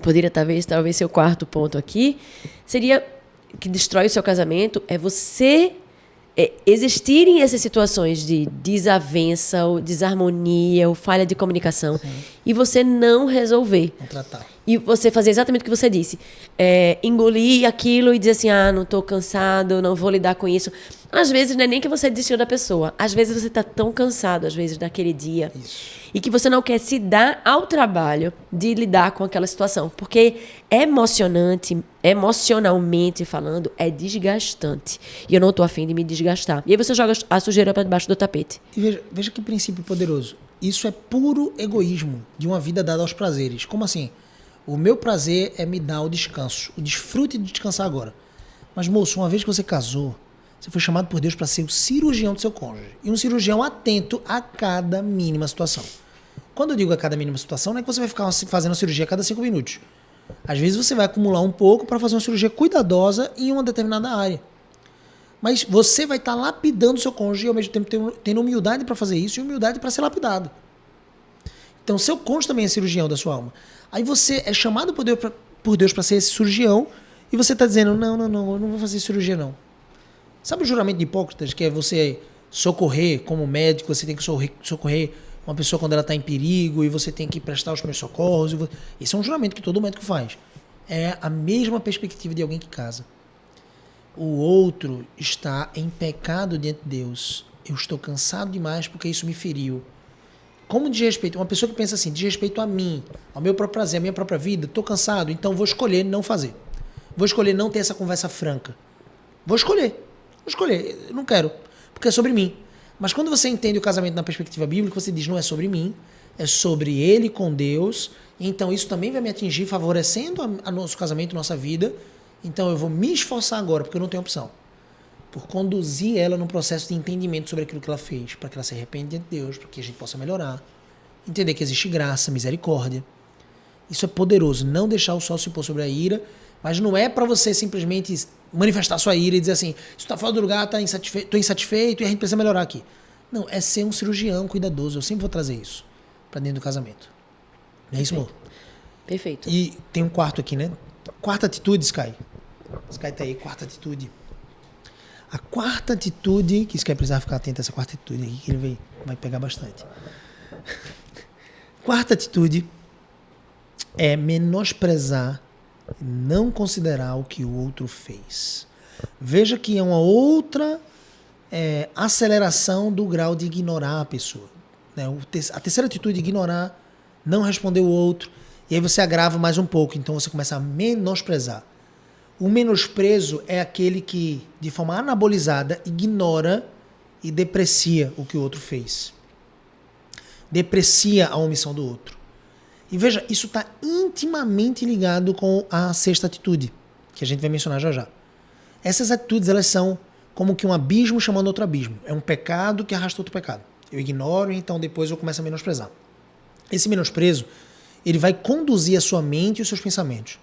poderia talvez ser o quarto ponto aqui, seria que destrói o seu casamento, é você existirem essas situações de desavença, ou desarmonia, ou falha de comunicação, e você não resolver. Não tratar. E você fazer exatamente o que você disse. Engolir aquilo e dizer assim, não estou cansado, não vou lidar com isso. Às vezes não é nem que você desistiu da pessoa. Às vezes você está tão cansado, às vezes, daquele dia. Isso. E que você não quer se dar ao trabalho de lidar com aquela situação. Porque emocionalmente falando, é desgastante. E eu não estou afim de me desgastar. E aí você joga a sujeira para debaixo do tapete. E veja que princípio poderoso. Isso é puro egoísmo de uma vida dada aos prazeres. Como assim? O meu prazer é me dar o descanso. O desfrute de descansar agora. Mas, moço, uma vez que você casou, você foi chamado por Deus para ser o cirurgião do seu cônjuge. E um cirurgião atento a cada mínima situação. Quando eu digo a cada mínima situação, não é que você vai ficar fazendo a cirurgia a cada 5 minutos. Às vezes você vai acumular um pouco para fazer uma cirurgia cuidadosa em uma determinada área. Mas você vai estar lapidando o seu cônjuge e ao mesmo tempo tendo humildade para fazer isso e humildade para ser lapidado. Então, seu cônjuge também é cirurgião da sua alma. Aí você é chamado por Deus para ser esse cirurgião e você está dizendo, não, eu não vou fazer cirurgia não. Sabe o juramento de Hipócrates, que é você socorrer como médico, você tem que socorrer uma pessoa quando ela está em perigo e você tem que prestar os primeiros socorros. Esse é um juramento que todo médico faz. É a mesma perspectiva de alguém que casa. O outro está em pecado diante de Deus. Eu estou cansado demais porque isso me feriu. Como diz respeito? Uma pessoa que pensa assim, diz respeito a mim, ao meu próprio prazer, à minha própria vida, estou cansado, então vou escolher não fazer. Vou escolher não ter essa conversa franca. Vou escolher, eu não quero, porque é sobre mim. Mas quando você entende o casamento na perspectiva bíblica, você diz, não é sobre mim, é sobre ele com Deus, então isso também vai me atingir, favorecendo a nosso casamento, nossa vida, então eu vou me esforçar agora, porque eu não tenho opção, por conduzir ela num processo de entendimento sobre aquilo que ela fez, para que ela se arrependa diante de Deus, para que a gente possa melhorar, entender que existe graça, misericórdia. Isso é poderoso, não deixar o sol se pôr sobre a ira, mas não é para você simplesmente manifestar sua ira e dizer assim, isso está fora do lugar, estou insatisfeito e a gente precisa melhorar aqui. Não, é ser um cirurgião cuidadoso, eu sempre vou trazer isso para dentro do casamento. Não é isso, amor? Perfeito. E tem um quarto aqui, né? Quarta atitude, Sky. Sky tá aí, quarta atitude. A quarta atitude, que Sky precisava ficar atento a essa quarta atitude aqui, que ele vai pegar bastante. Quarta atitude é menosprezar, não considerar o que o outro fez. Veja que é uma outra aceleração do grau de ignorar a pessoa. né? A terceira atitude é ignorar, não responder o outro. E aí você agrava mais um pouco. Então você começa a menosprezar. O menosprezo é aquele que, de forma anabolizada, ignora e deprecia o que o outro fez. Deprecia a omissão do outro. E veja, isso está intimamente ligado com a sexta atitude, que a gente vai mencionar já já. Essas atitudes, elas são como que um abismo chamando outro abismo. É um pecado que arrasta outro pecado. Eu ignoro, então depois eu começo a menosprezar. Esse menosprezo, ele vai conduzir a sua mente e os seus pensamentos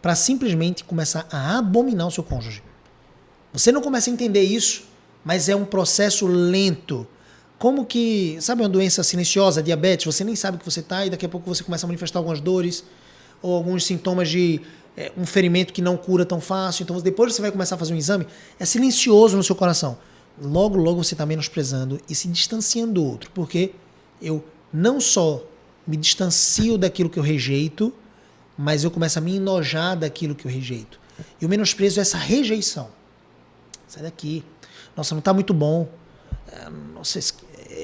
para simplesmente começar a abominar o seu cônjuge. Você não começa a entender isso, mas é um processo lento. Como que, sabe uma doença silenciosa, diabetes, você nem sabe que você está e daqui a pouco você começa a manifestar algumas dores ou alguns sintomas de um ferimento que não cura tão fácil. Então depois você vai começar a fazer um exame, é silencioso no seu coração. Logo, logo você está menosprezando e se distanciando do outro. Porque eu não só me distancio daquilo que eu rejeito, mas eu começo a me enojar daquilo que eu rejeito. E o menosprezo é essa rejeição. Sai daqui. Nossa, não está muito bom. Nossa,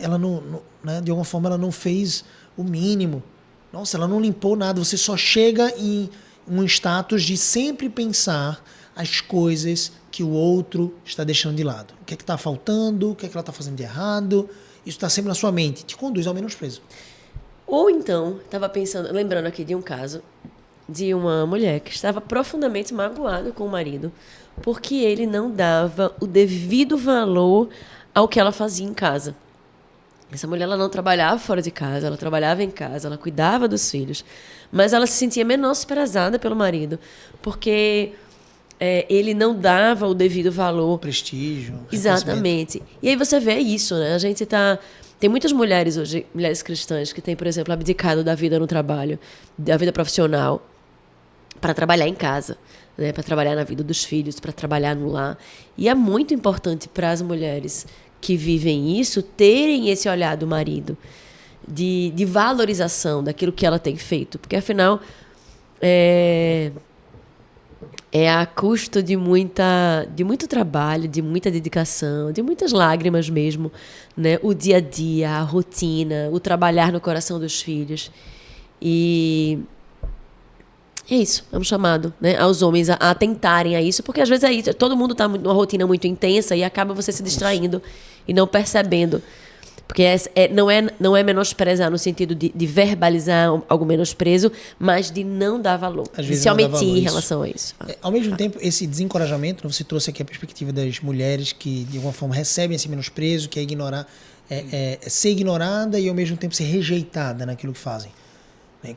ela não, né, de alguma forma ela não fez o mínimo. Nossa, ela não limpou nada. Você só chega em um status de sempre pensar as coisas que o outro está deixando de lado. O que é que está faltando? O que é que ela está fazendo de errado? Isso está sempre na sua mente. Te conduz ao menosprezo. Ou então, estava pensando, lembrando aqui de um caso de uma mulher que estava profundamente magoada com o marido porque ele não dava o devido valor ao que ela fazia em casa. Essa mulher, ela não trabalhava fora de casa, ela trabalhava em casa, ela cuidava dos filhos, mas ela se sentia menosprezada pelo marido, porque ele não dava o devido valor. Prestígio. Exatamente. E aí você vê isso, né? A gente tem muitas mulheres hoje, mulheres cristãs, que têm, por exemplo, abdicado da vida no trabalho, da vida profissional, para trabalhar em casa, né? Para trabalhar na vida dos filhos, para trabalhar no lar. E é muito importante para as mulheres que vivem isso terem esse olhar do marido, de valorização daquilo que ela tem feito. Porque, afinal, é a custo de muito trabalho, de muita dedicação, de muitas lágrimas mesmo, né? O dia a dia, a rotina, o trabalhar no coração dos filhos. E é isso, é um chamado, né, aos homens a atentarem a isso, porque às vezes aí todo mundo está numa rotina muito intensa e acaba você se distraindo e não percebendo. Porque não é menosprezar no sentido de verbalizar algum menosprezo, mas de não dar valor, de se omitir em relação a isso. Ao mesmo tempo, esse desencorajamento, você trouxe aqui a perspectiva das mulheres que de alguma forma recebem esse menosprezo, que é ignorar, ser ignorada e ao mesmo tempo ser rejeitada naquilo que fazem.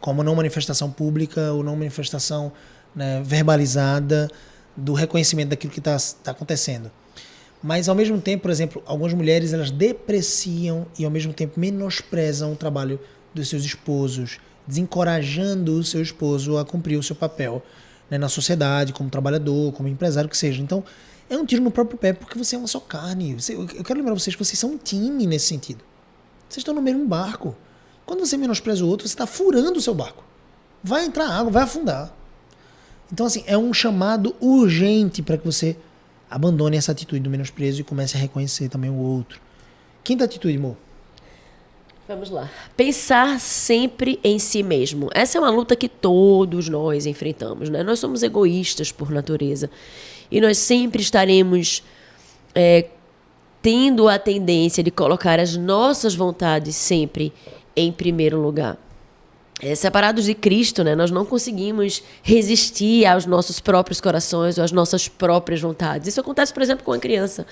Como não manifestação pública ou não manifestação, né, verbalizada do reconhecimento daquilo que está acontecendo. Mas, ao mesmo tempo, por exemplo, algumas mulheres elas depreciam e, ao mesmo tempo, menosprezam o trabalho dos seus esposos, desencorajando o seu esposo a cumprir o seu papel, né, na sociedade, como trabalhador, como empresário, que seja. Então, é um tiro no próprio pé, porque você é uma só carne. Eu quero lembrar vocês que vocês são um time nesse sentido. Vocês estão no mesmo barco. Quando você menospreza o outro, você está furando o seu barco. Vai entrar água, vai afundar. Então, assim, é um chamado urgente para que você abandone essa atitude do menosprezo e comece a reconhecer também o outro. Quinta atitude, amor. Vamos lá. Pensar sempre em si mesmo. Essa é uma luta que todos nós enfrentamos, né? Nós somos egoístas por natureza. E nós sempre estaremos tendo a tendência de colocar as nossas vontades sempre em primeiro lugar. Separados de Cristo, né, nós não conseguimos resistir aos nossos próprios corações ou às nossas próprias vontades. Isso acontece, por exemplo, com a criança.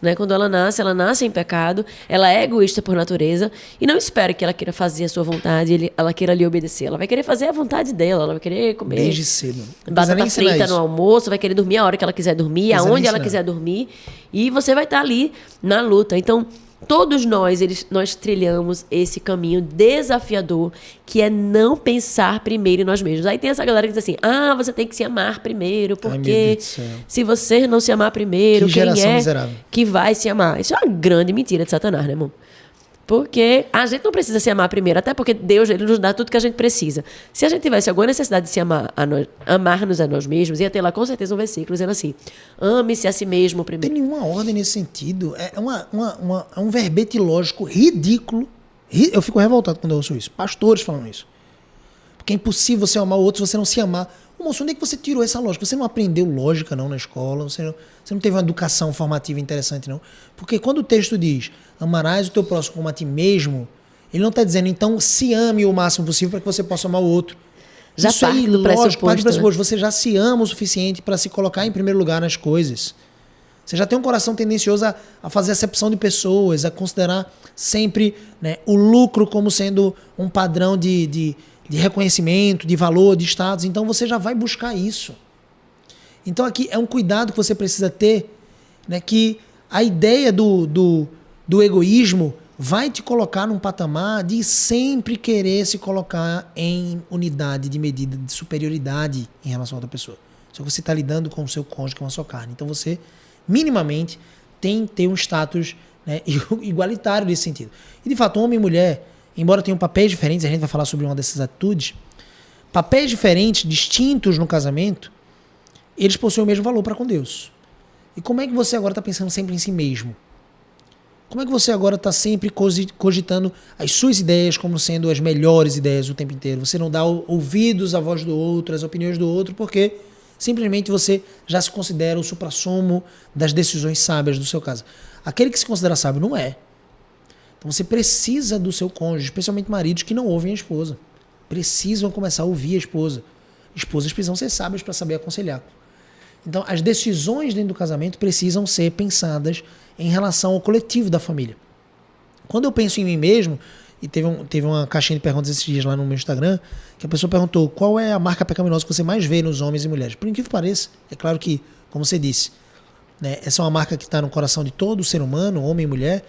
Né? Quando ela nasce em pecado, ela é egoísta por natureza e não espera que ela queira fazer a sua vontade, ela queira lhe obedecer. Ela vai querer fazer a vontade dela, ela vai querer comer desde cedo. Batata frita no almoço, vai querer dormir a hora que ela quiser dormir, aonde ela quiser dormir, e você vai estar ali na luta. Então, todos nós trilhamos esse caminho desafiador, que é não pensar primeiro em nós mesmos. Aí tem essa galera que diz assim, você tem que se amar primeiro, porque se você não se amar primeiro, quem é miserável que vai se amar? Isso é uma grande mentira de Satanás, né, irmão? Porque a gente não precisa se amar primeiro, até porque Deus, ele nos dá tudo que a gente precisa. Se a gente tivesse alguma necessidade de se amar-nos a nós mesmos, ia ter lá com certeza um versículo dizendo assim, ame-se a si mesmo primeiro. Não tem nenhuma ordem nesse sentido. É um verbete lógico ridículo Eu fico revoltado quando eu ouço isso. Pastores falando isso. Porque é impossível você amar o outro se você não se amar. Ô, moço, onde é que você tirou essa lógica? Você não aprendeu lógica, não, na escola? Você não teve uma educação formativa interessante, não? Porque quando o texto diz, amarás o teu próximo como a ti mesmo, ele não está dizendo, então, se ame o máximo possível para que você possa amar o outro. Já isso parte aí, do lógico, parte do pressuposto. né? Você já se ama o suficiente para se colocar em primeiro lugar nas coisas. Você já tem um coração tendencioso a fazer acepção de pessoas, a considerar sempre, né, o lucro como sendo um padrão de reconhecimento, de valor, de status. Então você já vai buscar isso. Então aqui é um cuidado que você precisa ter, né, que a ideia do egoísmo vai te colocar num patamar de sempre querer se colocar em unidade de medida de superioridade em relação a outra pessoa. Só que você está lidando com o seu cônjuge, com a sua carne. Então você, minimamente, tem que ter um status, né, igualitário nesse sentido. E de fato, homem e mulher, embora tenham papéis diferentes, a gente vai falar sobre uma dessas atitudes, papéis diferentes, distintos no casamento, eles possuem o mesmo valor para com Deus. E como é que você agora está pensando sempre em si mesmo? Como é que você agora está sempre cogitando as suas ideias como sendo as melhores ideias o tempo inteiro? Você não dá ouvidos à voz do outro, às opiniões do outro, porque simplesmente você já se considera o suprassumo das decisões sábias do seu caso. Aquele que se considera sábio não é. Então você precisa do seu cônjuge, especialmente maridos que não ouvem a esposa. Precisam começar a ouvir a esposa. Esposas precisam ser sábias para saber aconselhar. Então as decisões dentro do casamento precisam ser pensadas em relação ao coletivo da família. Quando eu penso em mim mesmo, e teve uma caixinha de perguntas esses dias lá no meu Instagram, que a pessoa perguntou qual é a marca pecaminosa que você mais vê nos homens e mulheres. Por incrível que pareça, é claro que, como você disse, né, essa é uma marca que está no coração de todo ser humano, homem e mulher,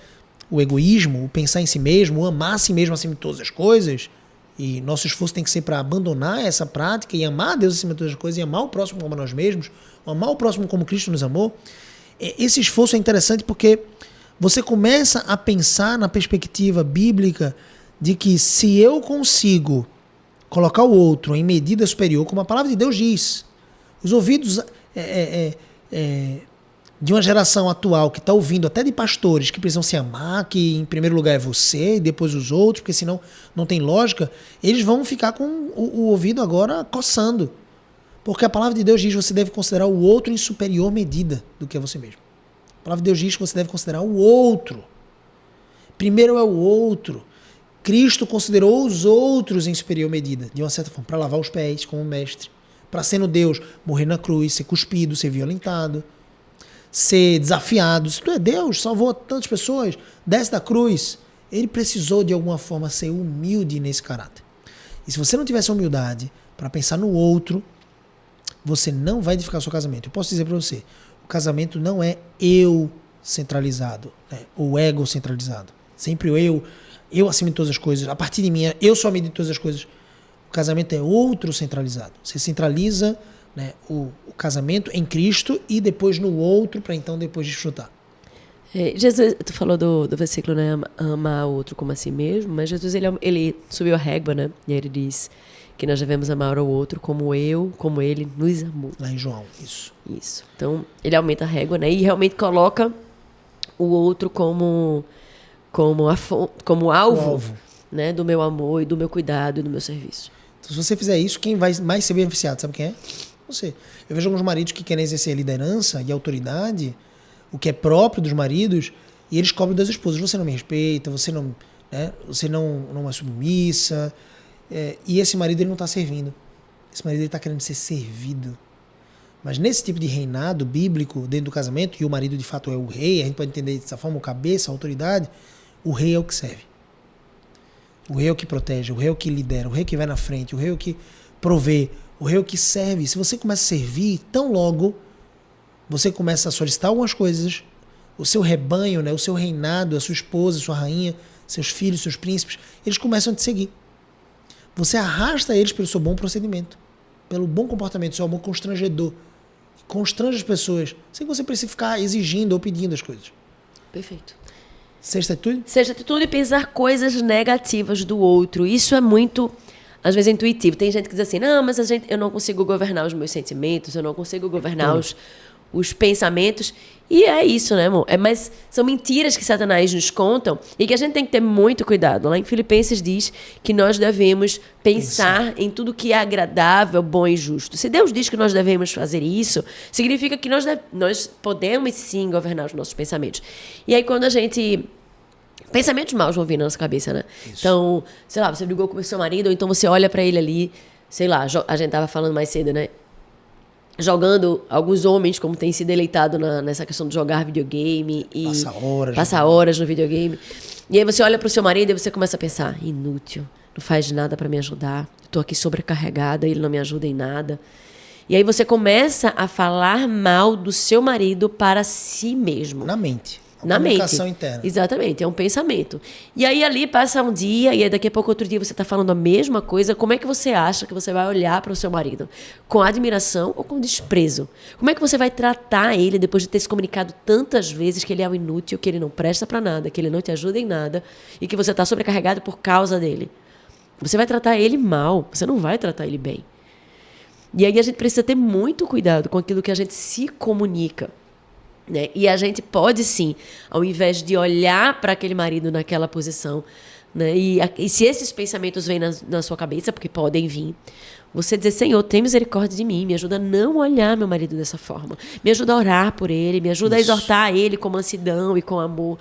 o egoísmo, o pensar em si mesmo, o amar a si mesmo acima de todas as coisas, e nosso esforço tem que ser para abandonar essa prática e amar a Deus acima de todas as coisas, e amar o próximo como nós mesmos, amar o próximo como Cristo nos amou. Esse esforço é interessante porque você começa a pensar na perspectiva bíblica de que se eu consigo colocar o outro em medida superior, como a palavra de Deus diz, os ouvidos de uma geração atual que está ouvindo até de pastores que precisam se amar, que em primeiro lugar é você e depois os outros, porque senão não tem lógica, eles vão ficar com o ouvido agora coçando. Porque a palavra de Deus diz que você deve considerar o outro em superior medida do que você mesmo. A palavra de Deus diz que você deve considerar o outro. Primeiro é o outro. Cristo considerou os outros em superior medida, de uma certa forma, para lavar os pés como mestre, para sendo Deus, morrer na cruz, ser cuspido, ser violentado, ser desafiado. Se tu é Deus, salvou tantas pessoas, desce da cruz. Ele precisou de alguma forma ser humilde nesse caráter. E se você não tivesse humildade para pensar no outro, você não vai edificar o seu casamento. Eu posso dizer para você, o casamento não é eu centralizado, né? Ou ego centralizado. Sempre o eu acima de todas as coisas, a partir de mim, eu sou a medida de todas as coisas. O casamento é outro centralizado. Você centraliza, né, o casamento em Cristo e depois no outro, para então depois desfrutar. Jesus, tu falou do versículo, né, amar o outro como a si mesmo, mas Jesus ele subiu a régua, né, e ele diz que nós devemos amar o outro como ele nos amou. Lá em João, isso. Isso. Então, ele aumenta a régua, né, e realmente coloca o outro como alvo, né, do meu amor e do meu cuidado e do meu serviço. Então, se você fizer isso, quem vai mais ser beneficiado, sabe quem é? Você. Eu vejo alguns maridos que querem exercer liderança e autoridade, o que é próprio dos maridos, e eles cobram das esposas. Você não me respeita, você não é submissa. E esse marido ele não está servindo. Esse marido está querendo ser servido. Mas nesse tipo de reinado bíblico dentro do casamento, e o marido de fato é o rei, a gente pode entender dessa forma, o cabeça, a autoridade, o rei é o que serve. O rei é o que protege, o rei é o que lidera, o rei que vai na frente, o rei é o que provê, o rei é o que serve. Se você começa a servir, tão logo você começa a solicitar algumas coisas, o seu rebanho, né, o seu reinado, a sua esposa, a sua rainha, seus filhos, seus príncipes, eles começam a te seguir. Você arrasta eles pelo seu bom procedimento, pelo bom comportamento, seu amor constrangedor. Constrange as pessoas, sem que você precise ficar exigindo ou pedindo as coisas. Perfeito. Sexta atitude? Sexta atitude é pensar coisas negativas do outro. Isso é muito, às vezes, intuitivo. Tem gente que diz assim, não, mas eu não consigo governar os meus sentimentos, eu não consigo governar os pensamentos. E é isso, né, amor? Mas são mentiras que Satanás nos contam e que a gente tem que ter muito cuidado. Lá em Filipenses diz que nós devemos pensar em tudo que é agradável, bom e justo. Se Deus diz que nós devemos fazer isso, significa que nós podemos sim governar os nossos pensamentos. E aí quando a gente... Pensamentos maus vão vir na nossa cabeça, né? Isso. Então, sei lá, você brigou com o seu marido, ou então você olha pra ele ali, sei lá, a gente tava falando mais cedo, né? Jogando, alguns homens, como tem se deleitado nessa questão de jogar videogame e passa horas no videogame. E aí você olha pro seu marido e você começa a pensar, inútil, não faz nada pra me ajudar, eu tô aqui sobrecarregada, ele não me ajuda em nada. E aí você começa a falar mal do seu marido para si mesmo. Na mente. Na comunicação mente. interna. Exatamente, é um pensamento. E aí ali passa um dia, e aí daqui a pouco outro dia você está falando a mesma coisa. Como é que você acha que você vai olhar para o seu marido? Com admiração ou com desprezo? Como é que você vai tratar ele depois de ter se comunicado tantas vezes que ele é um inútil, que ele não presta para nada, que ele não te ajuda em nada e que você está sobrecarregado por causa dele? Você vai tratar ele mal, você não vai tratar ele bem. E aí a gente precisa ter muito cuidado com aquilo que a gente se comunica. Né? E a gente pode sim, ao invés de olhar para aquele marido naquela posição, né? E se esses pensamentos vêm na sua cabeça, porque podem vir, você dizer, Senhor, tem misericórdia de mim, me ajuda a não olhar meu marido dessa forma, me ajuda a orar por ele, me ajuda a exortar ele com mansidão e com amor,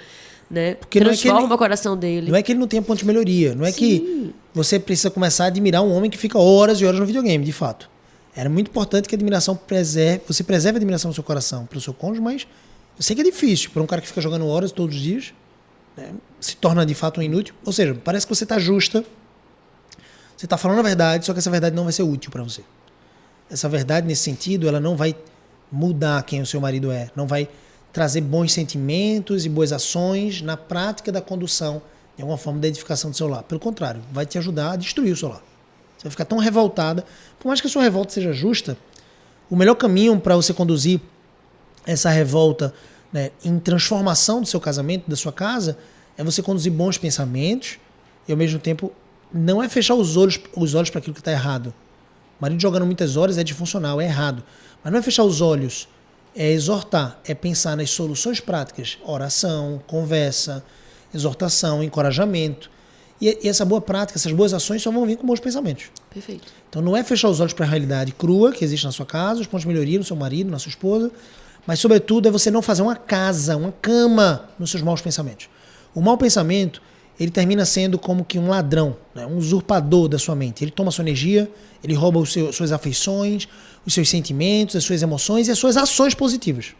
né? Porque transforma o coração dele. Não é que ele não tenha ponto de melhoria, não é que você precisa começar a admirar um homem que fica horas e horas no videogame, de fato. Era muito importante que você preserve a admiração no seu coração pelo seu cônjuge, mas eu sei que é difícil para um cara que fica jogando horas todos os dias, né, se torna de fato um inútil. Ou seja, parece que você está justa, você está falando a verdade, só que essa verdade não vai ser útil para você. Essa verdade, nesse sentido, ela não vai mudar quem o seu marido é, não vai trazer bons sentimentos e boas ações na prática da condução, de alguma forma, da edificação do seu lar. Pelo contrário, vai te ajudar a destruir o seu lar. Você vai ficar tão revoltada. Por mais que a sua revolta seja justa, o melhor caminho para você conduzir essa revolta, né, em transformação do seu casamento, da sua casa, é você conduzir bons pensamentos e, ao mesmo tempo, não é fechar os olhos para aquilo que está errado. O marido jogando muitas horas é disfuncional, é errado. Mas não é fechar os olhos, é exortar, é pensar nas soluções práticas. Oração, conversa, exortação, encorajamento. E essa boa prática, essas boas ações só vão vir com bons pensamentos. Perfeito. Então não é fechar os olhos para a realidade crua que existe na sua casa, os pontos de melhoria no seu marido, na sua esposa, mas sobretudo é você não fazer uma casa, uma cama nos seus maus pensamentos. O mau pensamento, ele termina sendo como que um ladrão, né? Um usurpador da sua mente. Ele toma a sua energia, ele rouba suas afeições, os seus sentimentos, as suas emoções e as suas ações positivas.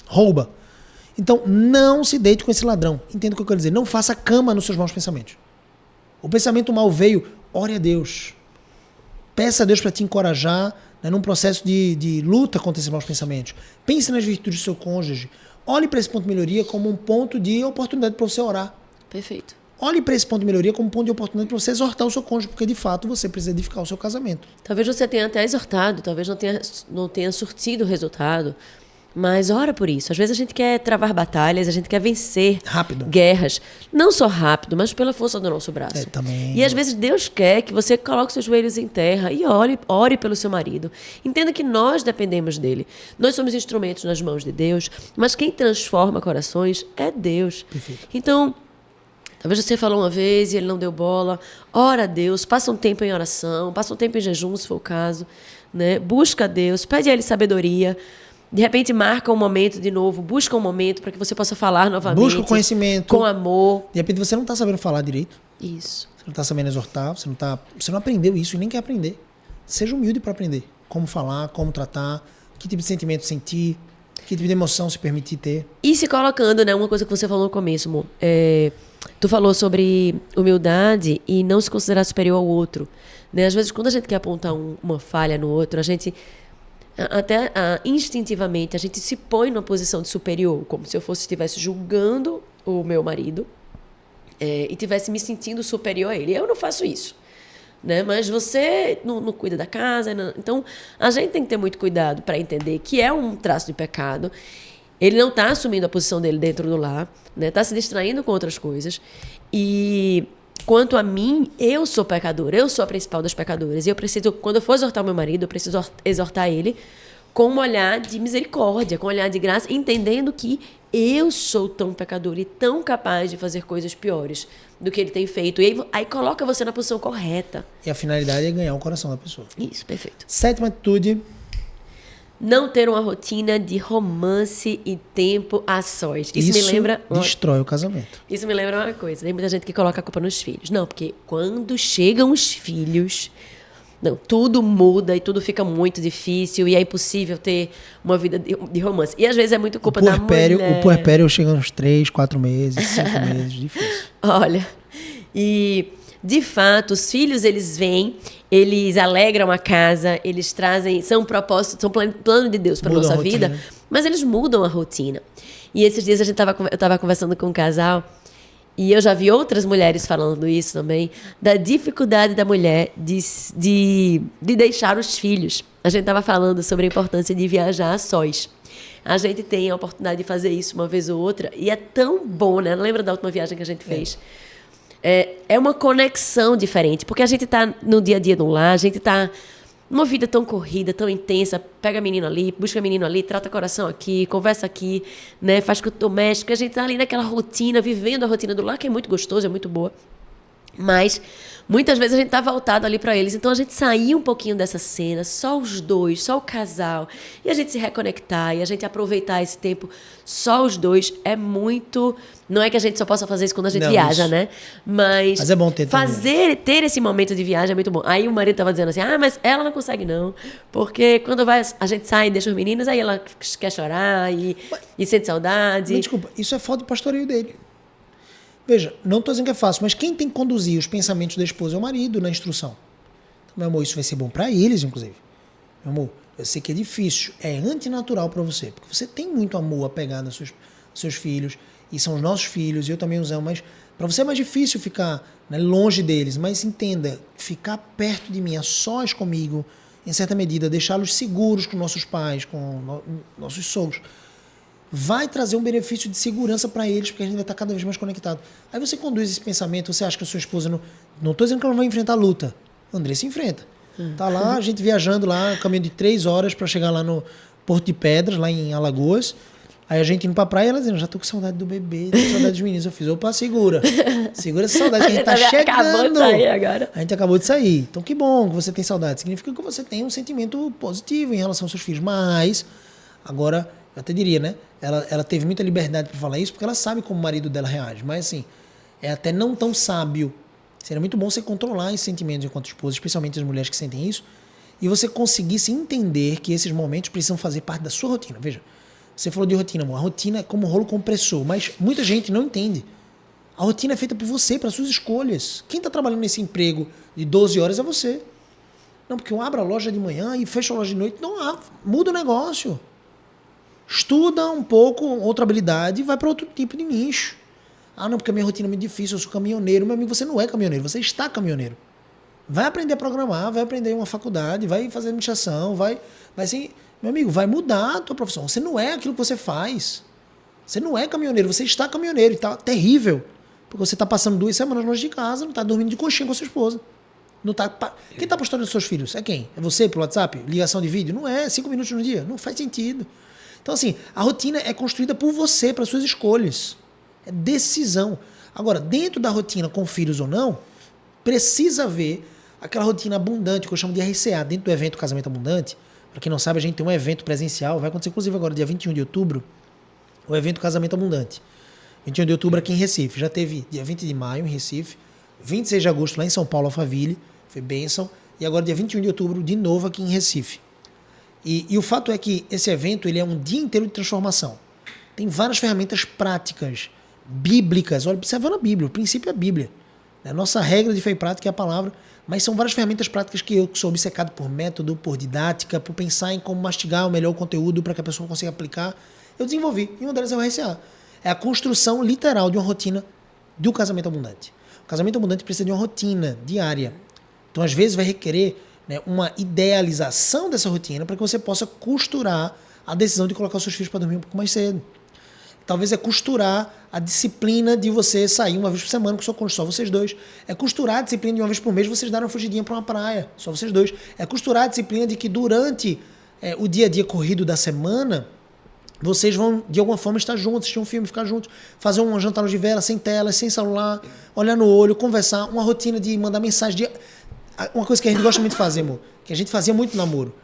Rouba. Então não se deite com esse ladrão. Entenda o que eu quero dizer. Não faça cama nos seus maus pensamentos. O pensamento mal veio, ore a Deus. Peça a Deus para te encorajar, né, num processo de luta contra esses maus pensamentos. Pense nas virtudes do seu cônjuge. Olhe para esse ponto de melhoria como um ponto de oportunidade para você orar. Perfeito. Olhe para esse ponto de melhoria como um ponto de oportunidade para você exortar o seu cônjuge, porque de fato você precisa edificar o seu casamento. Talvez você tenha até exortado, talvez não tenha surtido resultado, mas ora por isso. Às vezes a gente quer travar batalhas, a gente quer vencer guerras. Não só rápido, mas pela força do nosso braço. Também. E às vezes Deus quer que você coloque seus joelhos em terra e ore pelo seu marido. Entenda que nós dependemos dele. Nós somos instrumentos nas mãos de Deus, mas quem transforma corações é Deus. Perfeito. Então, talvez você falou uma vez e ele não deu bola. Ora a Deus, passa um tempo em oração, passa um tempo em jejum, se for o caso, né? Busca a Deus, pede a Ele sabedoria. De repente, marca um momento de novo, busca um momento para que você possa falar novamente. Busca o conhecimento. Com amor. De repente, você não está sabendo falar direito. Isso. Você não está sabendo exortar, você não aprendeu isso e nem quer aprender. Seja humilde para aprender. Como falar, como tratar, que tipo de sentimento sentir, que tipo de emoção se permitir ter. E se colocando, né? Uma coisa que você falou no começo, amor. Tu falou sobre humildade e não se considerar superior ao outro. Né? Às vezes, quando a gente quer apontar uma falha no outro, a gente... Até instintivamente a gente se põe numa posição de superior, como se eu estivesse julgando o meu marido e estivesse me sentindo superior a ele. Eu não faço isso, né? Mas você não cuida da casa. Não. Então a gente tem que ter muito cuidado para entender que é um traço de pecado. Ele não está assumindo a posição dele dentro do lar, né? Está se distraindo com outras coisas. E quanto a mim, eu sou pecadora, eu sou a principal das pecadoras. E eu preciso, quando eu for exortar o meu marido, eu preciso exortar ele com um olhar de misericórdia, com um olhar de graça, entendendo que eu sou tão pecador e tão capaz de fazer coisas piores do que ele tem feito. E aí coloca você na posição correta. E a finalidade é ganhar o coração da pessoa. Isso, perfeito. 7ª atitude. Não ter uma rotina de romance e tempo a sós. Isso me lembra... destrói o casamento. Isso me lembra uma coisa. Tem muita gente que coloca a culpa nos filhos. Não, porque quando chegam os filhos... Não, tudo muda e tudo fica muito difícil e é impossível ter uma vida de romance. E às vezes é muito culpa da mulher. O puerpério chega uns 3, 4 meses, 5 meses, difícil. Olha, e de fato, os filhos, eles vêm, eles alegram a casa, eles trazem, são propósitos, são plano de Deus para a nossa vida, mas eles mudam a rotina. E esses dias eu estava conversando com um casal, e eu já vi outras mulheres falando isso também, da dificuldade da mulher de deixar os filhos. A gente estava falando sobre a importância de viajar a sós. A gente tem a oportunidade de fazer isso uma vez ou outra, e é tão bom, né? Lembra da última viagem que a gente fez? É uma conexão diferente, porque a gente está no dia a dia do lar, a gente está numa vida tão corrida, tão intensa, pega menino ali, busca menino ali, trata coração aqui, conversa aqui, né, faz com o doméstico, a gente tá ali naquela rotina, vivendo a rotina do lar, que é muito gostoso, é muito boa. Mas muitas vezes a gente tá voltado ali para eles, então a gente sair um pouquinho dessa cena, só os dois, só o casal, e a gente se reconectar, e a gente aproveitar esse tempo só os dois, é muito... Não é que a gente só possa fazer isso quando a gente viaja, né? Mas é bom ter ter esse momento de viagem é muito bom. Aí o marido tava dizendo assim, mas ela não consegue não, porque quando a gente sai e deixa os meninos, aí ela quer chorar e sente saudade. Mas, desculpa, isso é falta do pastoreio dele. Veja, não estou dizendo que é fácil, mas quem tem que conduzir os pensamentos da esposa é o marido na instrução. Então, meu amor, isso vai ser bom para eles, inclusive. Meu amor, eu sei que é difícil, é antinatural para você, porque você tem muito amor apegado aos seus filhos, e são os nossos filhos, e eu também os amo, mas para você é mais difícil ficar, né, longe deles, mas entenda, ficar perto de mim, a sós comigo, em certa medida, deixá-los seguros com nossos pais, com nossos sogros, vai trazer um benefício de segurança para eles, porque a gente vai estar cada vez mais conectado. Aí você conduz esse pensamento, você acha que a sua esposa não estou dizendo que ela não vai enfrentar luta. A Andressa enfrenta. Tá lá, a gente viajando lá, caminho de 3 horas para chegar lá no Porto de Pedras, lá em Alagoas. Aí a gente indo pra praia e ela dizendo, já tô com saudade do bebê, tô com saudade dos meninos. Eu fiz, opa, segura essa saudade que a gente tá chegando. Acabou de sair agora. A gente acabou de sair. Então que bom que você tem saudade. Significa que você tem um sentimento positivo em relação aos seus filhos. Mas, agora, eu até diria, né? Ela teve muita liberdade para falar isso, porque ela sabe como o marido dela reage. Mas, assim, é até não tão sábio. Seria muito bom você controlar esses sentimentos enquanto esposa, especialmente as mulheres que sentem isso, e você conseguisse entender que esses momentos precisam fazer parte da sua rotina. Veja, você falou de rotina, amor. A rotina é como um rolo compressor, mas muita gente não entende. A rotina é feita por você, para suas escolhas. Quem está trabalhando nesse emprego de 12 horas é você. Não, porque eu abro a loja de manhã e fecho a loja de noite. Não, muda o negócio. Estuda um pouco outra habilidade e vai para outro tipo de nicho. Não, porque a minha rotina é muito difícil, eu sou caminhoneiro. Meu amigo, você não é caminhoneiro, você está caminhoneiro. Vai aprender a programar, vai aprender uma faculdade, vai fazer administração, vai ser... Meu amigo, vai mudar a tua profissão. Você não é aquilo que você faz. Você não é caminhoneiro, você está caminhoneiro e está terrível. Porque você está passando 2 semanas longe de casa, não está dormindo de conchinha com a sua esposa. Quem está postando os seus filhos? É quem? É você pelo WhatsApp? Ligação de vídeo? Não é, 5 minutos no dia. Não faz sentido. Então, assim, a rotina é construída por você, para suas escolhas. É decisão. Agora, dentro da rotina, com filhos ou não, precisa haver aquela rotina abundante, que eu chamo de RCA, dentro do evento Casamento Abundante. Para quem não sabe, a gente tem um evento presencial, vai acontecer inclusive agora, dia 21 de outubro, o evento Casamento Abundante. 21 de outubro aqui em Recife. Já teve dia 20 de maio em Recife, 26 de agosto lá em São Paulo, Alphaville, foi bênção, e agora dia 21 de outubro de novo aqui em Recife. E o fato é que esse evento ele é um dia inteiro de transformação. Tem várias ferramentas práticas, bíblicas. Olha, observa na Bíblia, o princípio é a Bíblia. A nossa regra de fé e prática é a palavra, mas são várias ferramentas práticas que eu sou obcecado por método, por didática, por pensar em como mastigar o melhor conteúdo para que a pessoa consiga aplicar. Eu desenvolvi, e uma delas é o RCA. É a construção literal de uma rotina do casamento abundante. O casamento abundante precisa de uma rotina diária. Então, às vezes, vai requerer, né, uma idealização dessa rotina para que você possa costurar a decisão de colocar os seus filhos para dormir um pouco mais cedo. Talvez é costurar a disciplina de você sair uma vez por semana com sua cônjuge, só vocês dois. É costurar a disciplina de uma vez por mês vocês darem uma fugidinha para uma praia, só vocês dois. É costurar a disciplina de que durante o dia a dia corrido da semana, vocês vão, de alguma forma, estar juntos, assistir um filme, ficar juntos, fazer um jantar de vela, sem telas, sem celular, olhar no olho, conversar, uma rotina de mandar mensagem. Uma coisa que a gente gosta muito de fazer, amor, que a gente fazia muito no namoro.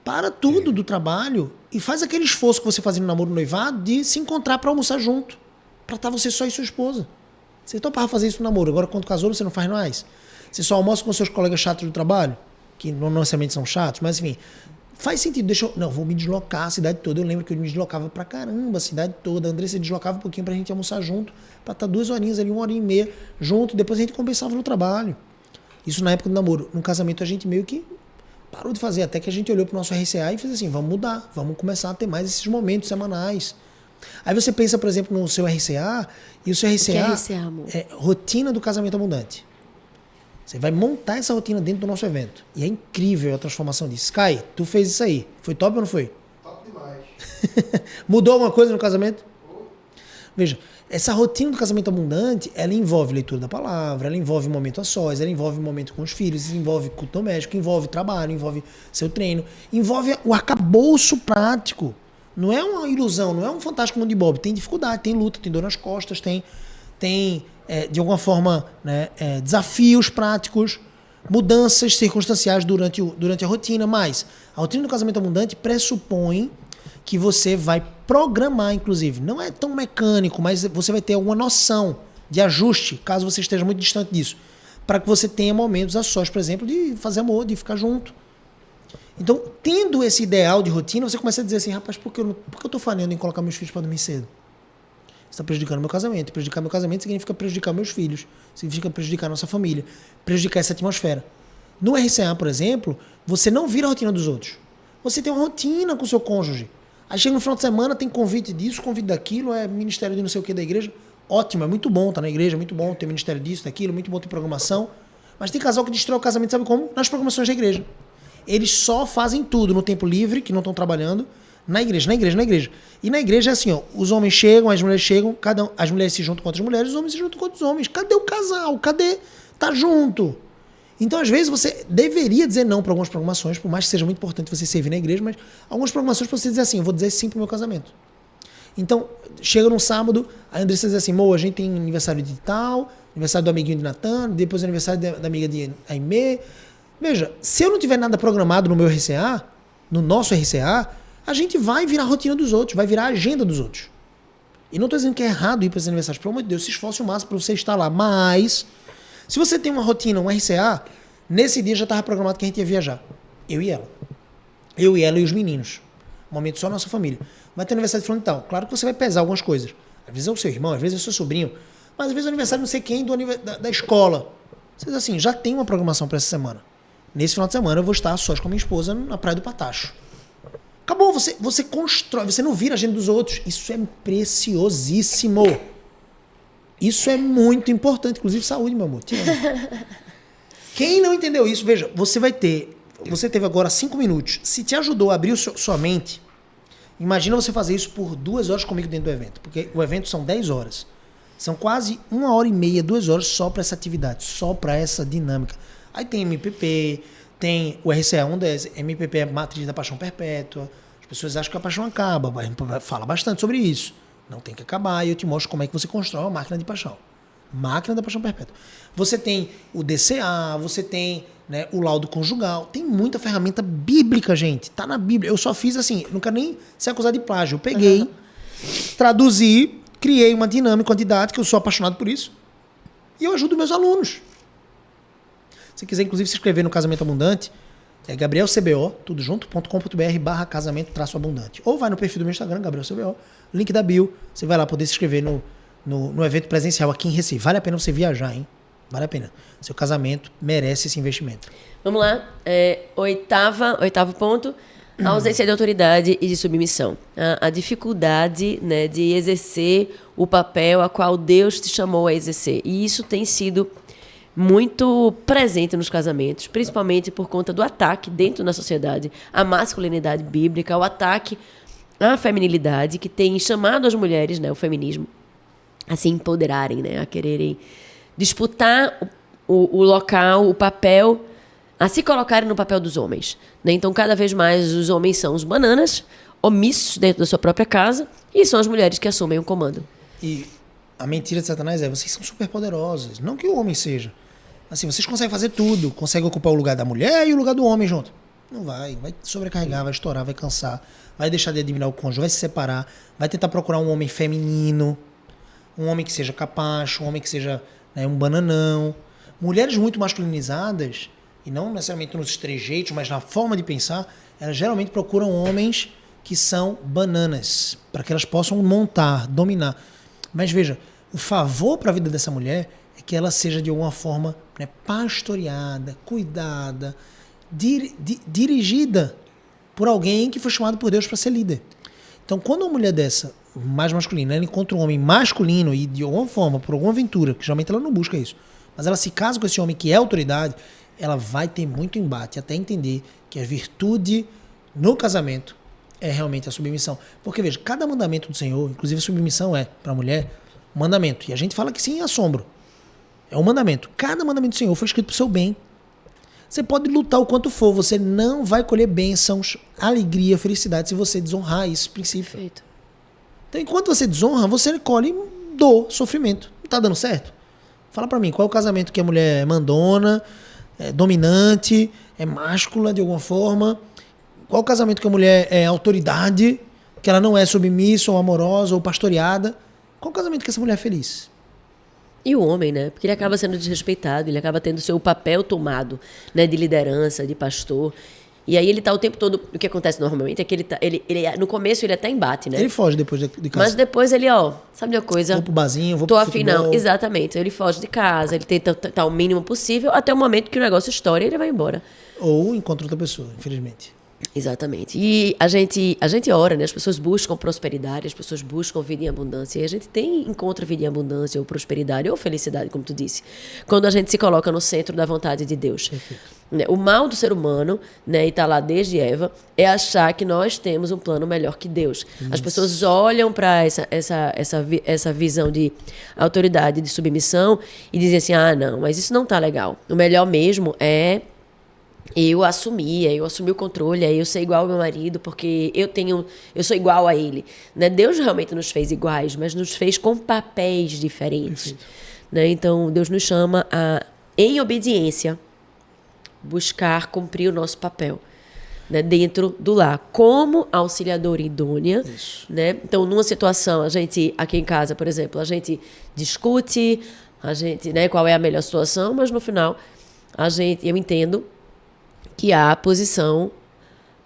Para tudo do trabalho e faz aquele esforço que você fazia no namoro, no noivado, de se encontrar para almoçar junto. Para estar você só e sua esposa. Você topava fazer isso no namoro. Agora, quando casou, você não faz mais. Você só almoça com seus colegas chatos do trabalho, que não necessariamente são chatos, mas enfim... Faz sentido, não, vou me deslocar a cidade toda. Eu lembro que eu me deslocava pra caramba a cidade toda. A Andressa se deslocava um pouquinho pra gente almoçar junto, pra estar 2 horinhas ali, 1h30 junto, e depois a gente compensava no trabalho. Isso na época do namoro. No casamento a gente meio que parou de fazer, até que a gente olhou pro nosso RCA e fez assim, vamos mudar, vamos começar a ter mais esses momentos semanais. Aí você pensa, por exemplo, no seu RCA, e o seu RCA, o que é RCA, amor? É rotina do casamento abundante. Você vai montar essa rotina dentro do nosso evento. E é incrível a transformação disso. Sky, tu fez isso aí. Foi top ou não foi? Top demais. Mudou alguma coisa no casamento? Veja, essa rotina do casamento abundante, ela envolve leitura da palavra, ela envolve momento a sós, ela envolve momento com os filhos, envolve culto doméstico, envolve trabalho, envolve seu treino, envolve o arcabouço prático. Não é uma ilusão, não é um fantástico mundo de Bob. Tem dificuldade, tem luta, tem dor nas costas, tem de alguma forma, né, desafios práticos, mudanças circunstanciais durante a rotina, mas a rotina do casamento abundante pressupõe que você vai programar, inclusive. Não é tão mecânico, mas você vai ter alguma noção de ajuste, caso você esteja muito distante disso, para que você tenha momentos a sós, por exemplo, de fazer amor, de ficar junto. Então, tendo esse ideal de rotina, você começa a dizer assim, rapaz, por que eu estou falhando em colocar meus filhos para dormir cedo? Você está prejudicando meu casamento. Prejudicar meu casamento significa prejudicar meus filhos, significa prejudicar a nossa família, prejudicar essa atmosfera. No RCA, por exemplo, você não vira a rotina dos outros. Você tem uma rotina com o seu cônjuge. Aí chega no final de semana, tem convite disso, convite daquilo, é ministério de não sei o que da igreja. Ótimo, é muito bom estar na igreja, é muito bom ter ministério disso, daquilo, muito bom ter programação. Mas tem casal que destrói o casamento, sabe como? Nas programações da igreja. Eles só fazem tudo no tempo livre, que não estão trabalhando, na igreja. E na igreja é assim, ó, os homens chegam, as mulheres chegam, as mulheres se juntam com outras mulheres, os homens se juntam com outros homens. Cadê o casal? Cadê? Tá junto. Então, às vezes, você deveria dizer não para algumas programações, por mais que seja muito importante você servir na igreja, mas algumas programações para você dizer assim, eu vou dizer sim pro meu casamento. Então, chega num sábado, a Andressa diz assim, a gente tem aniversário de tal, aniversário do amiguinho de Natan, depois aniversário da amiga de Aimee. Veja, se eu não tiver nada programado no meu RCA, no nosso RCA, a gente vai virar a rotina dos outros, vai virar a agenda dos outros. E não estou dizendo que é errado ir para esses aniversários. Pelo amor de Deus, se esforce o máximo para você estar lá. Mas, se você tem uma rotina, um RCA, nesse dia já estava programado que a gente ia viajar. Eu e ela. Eu e ela e os meninos. Um momento só a nossa família. Vai ter aniversário de fulano e tal. Claro que você vai pesar algumas coisas. Às vezes é o seu irmão, às vezes é o seu sobrinho. Mas às vezes é o aniversário não sei quem da escola. Você diz assim, já tem uma programação para essa semana. Nesse final de semana eu vou estar sós com a minha esposa na Praia do Patacho. Acabou, você constrói, você não vira a agenda dos outros. Isso é preciosíssimo. Isso é muito importante, inclusive saúde, meu amor. Te amo. Quem não entendeu isso, veja, você teve agora 5 minutos. Se te ajudou a abrir sua mente, imagina você fazer isso por 2 horas comigo dentro do evento. Porque o evento são 10 horas. São quase 1h30, 2 horas só para essa atividade, só para essa dinâmica. Aí tem MPP, tem o RCA 110, MPP é Matriz da Paixão Perpétua. As pessoas acham que a paixão acaba, a gente fala bastante sobre isso. Não tem que acabar, e eu te mostro como é que você constrói uma máquina de paixão. Máquina da Paixão Perpétua. Você tem o DCA, você tem, né, o laudo conjugal. Tem muita ferramenta bíblica, gente. Tá na Bíblia. Eu só fiz assim, não quero nem ser acusado de plágio. Eu peguei, traduzi, criei uma dinâmica, uma didática, eu sou apaixonado por isso. E eu ajudo meus alunos. Se quiser, inclusive, se inscrever no Casamento Abundante, é gabrielcbo, tudo junto, .com.br/casamento-abundante. Ou vai no perfil do meu Instagram, gabrielcbo, link da bio, você vai lá poder se inscrever no evento presencial aqui em Recife. Vale a pena você viajar, hein? Vale a pena. Seu casamento merece esse investimento. Vamos lá. Oitavo ponto. A ausência de autoridade e de submissão. A dificuldade, né, de exercer o papel a qual Deus te chamou a exercer. E isso tem sido muito presente nos casamentos, principalmente por conta do ataque dentro da sociedade à masculinidade bíblica, o ataque à feminilidade, que tem chamado as mulheres, né, o feminismo, a se empoderarem, né, a quererem disputar o local, o papel a se colocarem no papel dos homens. Né? Então, cada vez mais, os homens são os bananas, omissos dentro da sua própria casa, e são as mulheres que assumem o comando. E a mentira de Satanás é, vocês são super poderosos. Não que o homem seja. Assim, vocês conseguem fazer tudo. Conseguem ocupar o lugar da mulher e o lugar do homem junto. Não vai. Vai sobrecarregar, vai estourar, vai cansar. Vai deixar de admirar o cônjuge, vai se separar. Vai tentar procurar um homem feminino. Um homem que seja capaz, um homem que seja, né, um bananão. Mulheres muito masculinizadas, e não necessariamente nos trejeitos, mas na forma de pensar, elas geralmente procuram homens que são bananas, para que elas possam montar, dominar. Mas veja, o favor para a vida dessa mulher é que ela seja de alguma forma, né, pastoreada, cuidada, dirigida por alguém que foi chamado por Deus para ser líder. Então, quando uma mulher dessa, mais masculina, ela encontra um homem masculino e de alguma forma, por alguma aventura, que geralmente ela não busca isso, mas ela se casa com esse homem que é autoridade, ela vai ter muito embate até entender que a virtude no casamento é realmente a submissão. Porque, veja, cada mandamento do Senhor, inclusive a submissão é, para a mulher, um mandamento. E a gente fala que sim, é assombro. É um mandamento. Cada mandamento do Senhor foi escrito para o seu bem. Você pode lutar o quanto for, você não vai colher bênçãos, alegria, felicidade se você desonrar esse princípio. Perfeito. Então, enquanto você desonra, você colhe dor, sofrimento. Não está dando certo? Fala para mim, qual é o casamento que a mulher é mandona, é dominante, é máscula de alguma forma? Qual o casamento que a mulher é autoridade, que ela não é submissa ou amorosa ou pastoreada? Qual o casamento que essa mulher é feliz? E o homem, né? Porque ele acaba sendo desrespeitado, ele acaba tendo seu papel tomado, né, de liderança, de pastor. E aí ele tá o tempo todo... O que acontece normalmente é que ele no começo ele até embate, né? Ele foge depois de casa. Mas depois ele, sabe de uma coisa? Vou pro barzinho, vou tô pro afim, futebol. não. Exatamente. Ele foge de casa, ele tenta estar o mínimo possível, até o momento que o negócio estoura e ele vai embora. Ou encontra outra pessoa, infelizmente. Exatamente. E a gente ora, né? As pessoas buscam prosperidade, as pessoas buscam vida em abundância. E a gente encontra vida em abundância, ou prosperidade, ou felicidade, como tu disse, quando a gente se coloca no centro da vontade de Deus. Né? O mal do ser humano, né, e está lá desde Eva, é achar que nós temos um plano melhor que Deus. Isso. As pessoas olham para essa visão de autoridade, de submissão, e dizem assim, não, mas isso não está legal. O melhor mesmo é eu assumir o controle, eu ser igual ao meu marido, porque eu sou igual a ele. Né? Deus realmente nos fez iguais, mas nos fez com papéis diferentes. Né? Então, Deus nos chama a, em obediência, buscar cumprir o nosso papel, né? Dentro do lar, como auxiliadora idônea. Né? Então, numa situação, a gente, aqui em casa, por exemplo, a gente discute, né, qual é a melhor situação, mas no final, eu entendo que a posição,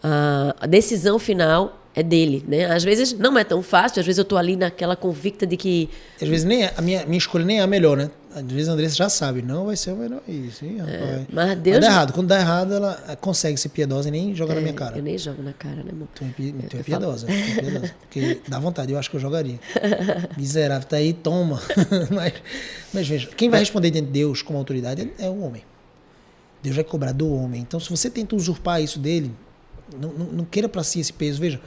a decisão final é dele, né? Às vezes não é tão fácil, às vezes eu tô ali naquela convicta de que... Às vezes nem a minha escolha nem é a melhor, né? Às vezes a Andressa já sabe, não vai ser o melhor isso, hein, rapaz. Mas Deus... Vai dar errado. Quando dá errado, ela consegue ser piedosa e nem joga na minha cara. Eu nem jogo na cara, né, amor? Tu é piedosa, porque dá vontade, eu acho que eu jogaria. Miserável, tá aí, toma. mas veja, quem vai responder diante de Deus como autoridade é o homem. Deus vai cobrar do homem. Então, se você tenta usurpar isso dele, não queira para si esse peso. Veja,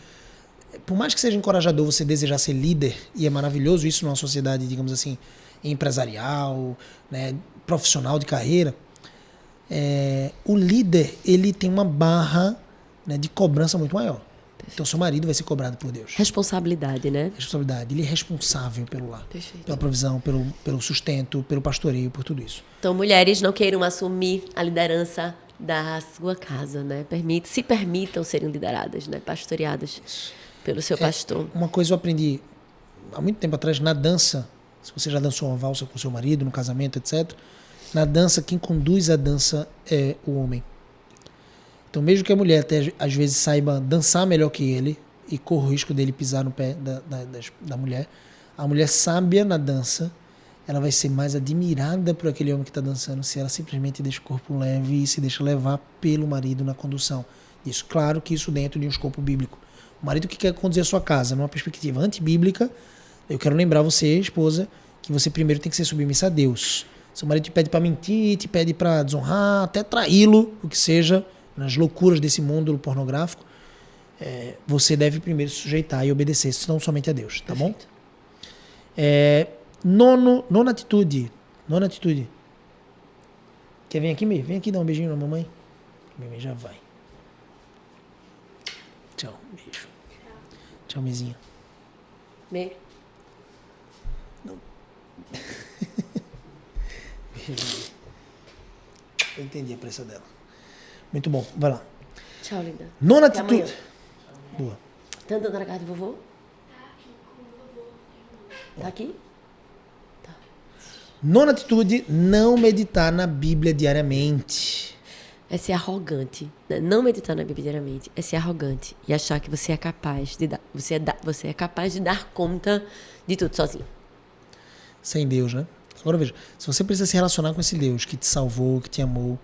por mais que seja encorajador você desejar ser líder, e é maravilhoso isso numa sociedade, digamos assim, empresarial, né, profissional de carreira, o líder, ele tem uma barra, né, de cobrança muito maior. Então, seu marido vai ser cobrado por Deus. Responsabilidade, né? Responsabilidade. Ele é responsável pelo lar. Perfeito. Pela provisão, pelo sustento, pelo pastoreio, por tudo isso. Então, mulheres não queiram assumir a liderança da sua casa, né? Se permitam serem lideradas, né? Pastoreadas pelo seu pastor. Uma coisa eu aprendi há muito tempo atrás na dança, se você já dançou uma valsa com seu marido, no casamento, etc. Na dança, quem conduz a dança é o homem. Então, mesmo que a mulher até às vezes saiba dançar melhor que ele e corra o risco dele pisar no pé da mulher, a mulher sábia na dança, ela vai ser mais admirada por aquele homem que está dançando se ela simplesmente deixa o corpo leve e se deixa levar pelo marido na condução. Isso, claro que isso dentro de um escopo bíblico. O marido que quer conduzir a sua casa numa perspectiva antibíblica, eu quero lembrar você, esposa, que você primeiro tem que ser submissa a Deus. Seu marido te pede para mentir, te pede para desonrar, até traí-lo, o que seja, nas loucuras desse mundo pornográfico, você deve primeiro se sujeitar e obedecer, não somente a Deus, tá bom? Nona atitude. Quer vir aqui, Mir? Vem aqui dar um beijinho na mamãe. Minha mãe já vai. Tchau, beijo. Tchau, mesinha. Beijo. Eu entendi a pressa dela. Muito bom, vai lá. Tchau, linda. Nona Até amanhã. atitude. Boa. Tá andando na casa do vovô? Tá aqui? Tá. Nona atitude, não meditar na Bíblia diariamente. É ser arrogante. Não meditar na Bíblia diariamente é ser arrogante e achar que você é capaz de dar, você é capaz de dar conta de tudo sozinho. Sem Deus, né? Agora veja, se você precisa se relacionar com esse Deus que te salvou, que te amou,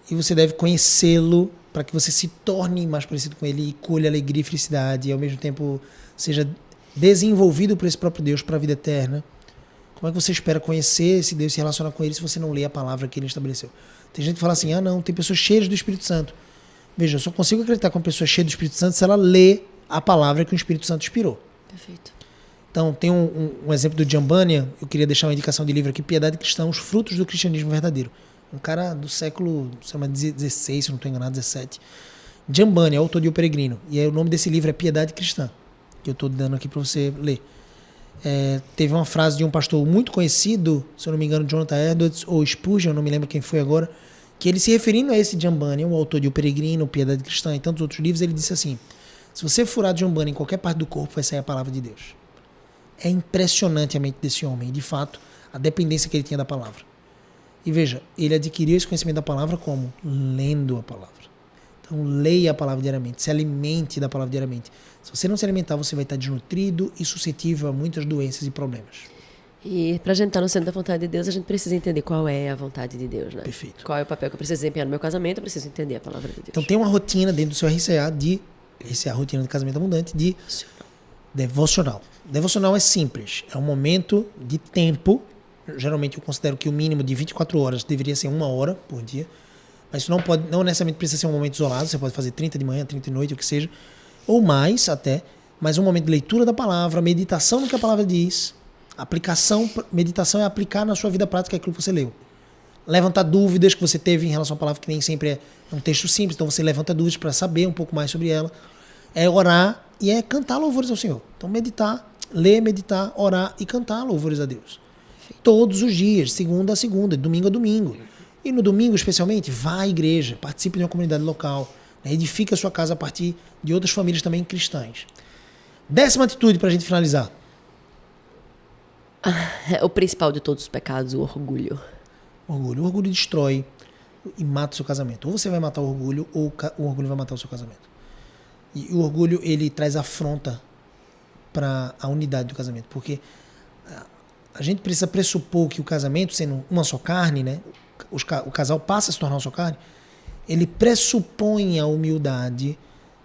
e você deve conhecê-lo para que você se torne mais parecido com ele e colhe alegria e felicidade e ao mesmo tempo seja desenvolvido por esse próprio Deus para a vida eterna. Como é que você espera conhecer esse Deus e se relacionar com ele se você não lê a palavra que ele estabeleceu? Tem gente que fala assim, não, tem pessoas cheias do Espírito Santo. Veja, eu só consigo acreditar que uma pessoa cheia do Espírito Santo se ela lê a palavra que o Espírito Santo inspirou. Perfeito. Então, tem um exemplo do John Bunyan, eu queria deixar uma indicação de livro aqui, Piedade Cristã, os frutos do cristianismo verdadeiro. Um cara do século, se chama 16, se não estou enganado, 17. John Bunyan, autor de O Peregrino. E aí, o nome desse livro é Piedade Cristã, que eu estou dando aqui para você ler. Teve uma frase de um pastor muito conhecido, se eu não me engano, Jonathan Edwards ou Spurgeon, eu não me lembro quem foi agora, que ele se referindo a esse John Bunyan, o autor de O Peregrino, Piedade Cristã e tantos outros livros, ele disse assim, se você furar John Bunyan em qualquer parte do corpo, vai sair a palavra de Deus. É impressionante a mente desse homem, e de fato, a dependência que ele tinha da palavra. E veja, ele adquiriu esse conhecimento da palavra como? Lendo a palavra. Então, leia a palavra diariamente, se alimente da palavra diariamente. Se você não se alimentar, você vai estar desnutrido e suscetível a muitas doenças e problemas. E pra gente estar no centro da vontade de Deus, a gente precisa entender qual é a vontade de Deus, né? Perfeito. Qual é o papel que eu preciso desempenhar no meu casamento, eu preciso entender a palavra de Deus. Então, tem uma rotina dentro do seu RCA RCA, Rotina de Casamento Abundante, de devocional. Devocional é simples, é um momento de tempo, geralmente eu considero que o mínimo de 24 horas deveria ser 1 hora por dia, mas isso não necessariamente precisa ser um momento isolado, você pode fazer 30 de manhã, 30 de noite, o que seja, ou mais até, mas um momento de leitura da palavra, meditação no que a palavra diz, aplicação, meditação é aplicar na sua vida prática aquilo que você leu. Levantar dúvidas que você teve em relação à palavra, que nem sempre é um texto simples, então você levanta dúvidas para saber um pouco mais sobre ela, é orar e é cantar louvores ao Senhor. Então meditar, ler, meditar, orar e cantar louvores a Deus. Todos os dias, segunda a segunda, domingo a domingo. E no domingo, especialmente, vá à igreja, participe de uma comunidade local, né, edifique a sua casa a partir de outras famílias também cristãs. 10ª atitude para a gente finalizar. O principal de todos os pecados, o orgulho. Orgulho. O orgulho destrói e mata o seu casamento. Ou você vai matar o orgulho, ou o orgulho vai matar o seu casamento. E o orgulho, ele traz afronta para a unidade do casamento. Porque a gente precisa pressupor que o casamento, sendo uma só carne, né, o casal passa a se tornar uma só carne, ele pressupõe a humildade,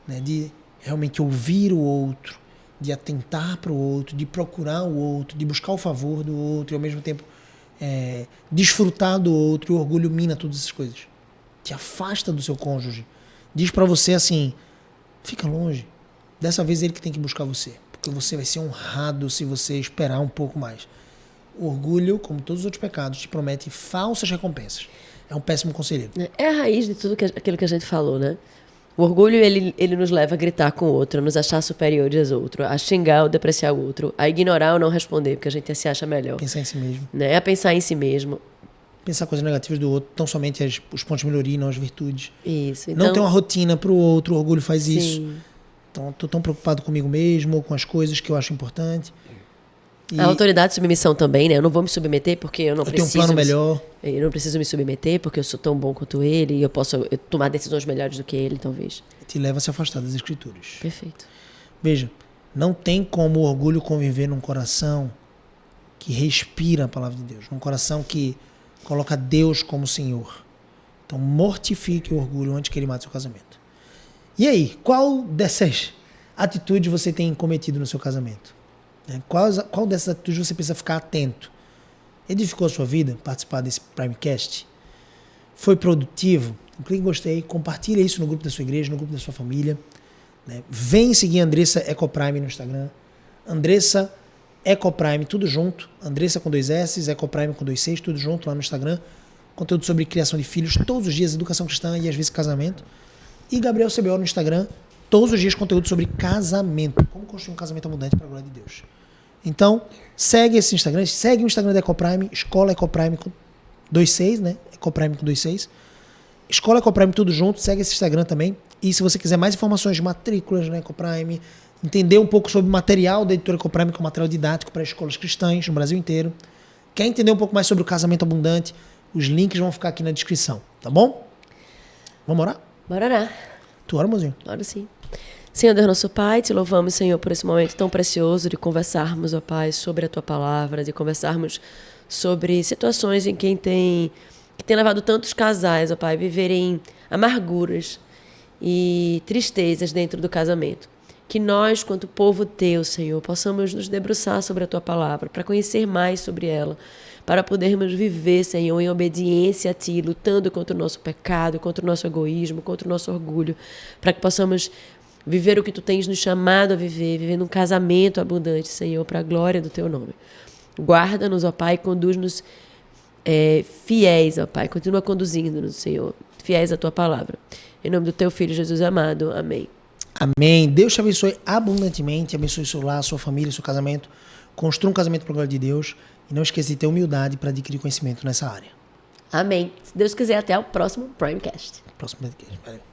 né, de realmente ouvir o outro, de atentar para o outro, de procurar o outro, de buscar o favor do outro e ao mesmo tempo desfrutar do outro. E o orgulho mina todas essas coisas. Te afasta do seu cônjuge. Diz para você assim, fica longe. Dessa vez é ele que tem que buscar você, porque você vai ser honrado se você esperar um pouco mais. O orgulho, como todos os outros pecados, te promete falsas recompensas. É um péssimo conselheiro. É a raiz de tudo aquilo que a gente falou, né? O orgulho, ele nos leva a gritar com o outro, a nos achar superiores ao outro, a xingar ou depreciar o outro, a ignorar ou não responder, porque a gente se acha melhor. Pensar em si mesmo. Né? A pensar em si mesmo. Pensar coisas negativas do outro, tão somente os pontos de melhoria, não as virtudes. Isso. Então, não ter uma rotina para o outro, o orgulho faz sim. isso. Então, estou tão preocupado comigo mesmo, ou com as coisas que eu acho importante. E a autoridade e submissão também, né? Eu não vou me submeter porque eu não preciso. Eu tenho um plano melhor. Eu não preciso me submeter porque eu sou tão bom quanto ele e eu posso tomar decisões melhores do que ele, talvez. Te leva a se afastar das escrituras. Perfeito. Veja, não tem como o orgulho conviver num coração que respira a palavra de Deus, num coração que coloca Deus como Senhor. Então mortifique o orgulho antes que ele mate seu casamento. E aí, qual dessas atitudes você tem cometido no seu casamento? Qual dessas atitudes você precisa ficar atento? Edificou a sua vida? Participar desse Primecast? Foi produtivo? Clique em gostei, compartilha isso no grupo da sua igreja, no grupo da sua família. Né? Vem seguir a Andressa Ecoprime no Instagram. Andressa Ecoprime, tudo junto. Andressa com 2 S, Ecoprime com 2 Cs, tudo junto lá no Instagram. conteúdo sobre criação de filhos todos os dias, educação cristã e às vezes casamento. E Gabriel CBO no Instagram, todos os dias conteúdo sobre casamento, como construir um casamento abundante para a glória de Deus. Então, segue esse Instagram, segue o Instagram da Ecoprime, Escola Ecoprime com 26, né? Ecoprime com 26. Escola Ecoprime tudo junto, segue esse Instagram também. E se você quiser mais informações de matrículas na Ecoprime, entender um pouco sobre o material da editora Ecoprime, que é um material didático para escolas cristãs no Brasil inteiro, quer entender um pouco mais sobre o casamento abundante, os links vão ficar aqui na descrição, tá bom? Vamos orar? Bora orar. Tu ora, mozinho? Ora sim. Senhor Deus nosso Pai, te louvamos, Senhor, por esse momento tão precioso de conversarmos, ó Pai, sobre a Tua Palavra, de conversarmos sobre situações em que tem levado tantos casais, ó Pai, a viverem amarguras e tristezas dentro do casamento. Que nós, quanto povo Teu, Senhor, possamos nos debruçar sobre a Tua Palavra, para conhecer mais sobre ela, para podermos viver, Senhor, em obediência a Ti, lutando contra o nosso pecado, contra o nosso egoísmo, contra o nosso orgulho, para que possamos viver o que Tu tens nos chamado a viver, viver num casamento abundante, Senhor, para a glória do Teu nome. Guarda-nos, ó Pai, conduz-nos fiéis, ó Pai, continua conduzindo-nos, Senhor, fiéis à Tua Palavra. Em nome do Teu Filho, Jesus amado. Amém. Amém. Deus te abençoe abundantemente, abençoe seu lar, sua família, seu casamento. Construa um casamento para a glória de Deus e não esqueça de ter humildade para adquirir conhecimento nessa área. Amém. Se Deus quiser, até o próximo Primecast. Próximo podcast. Valeu.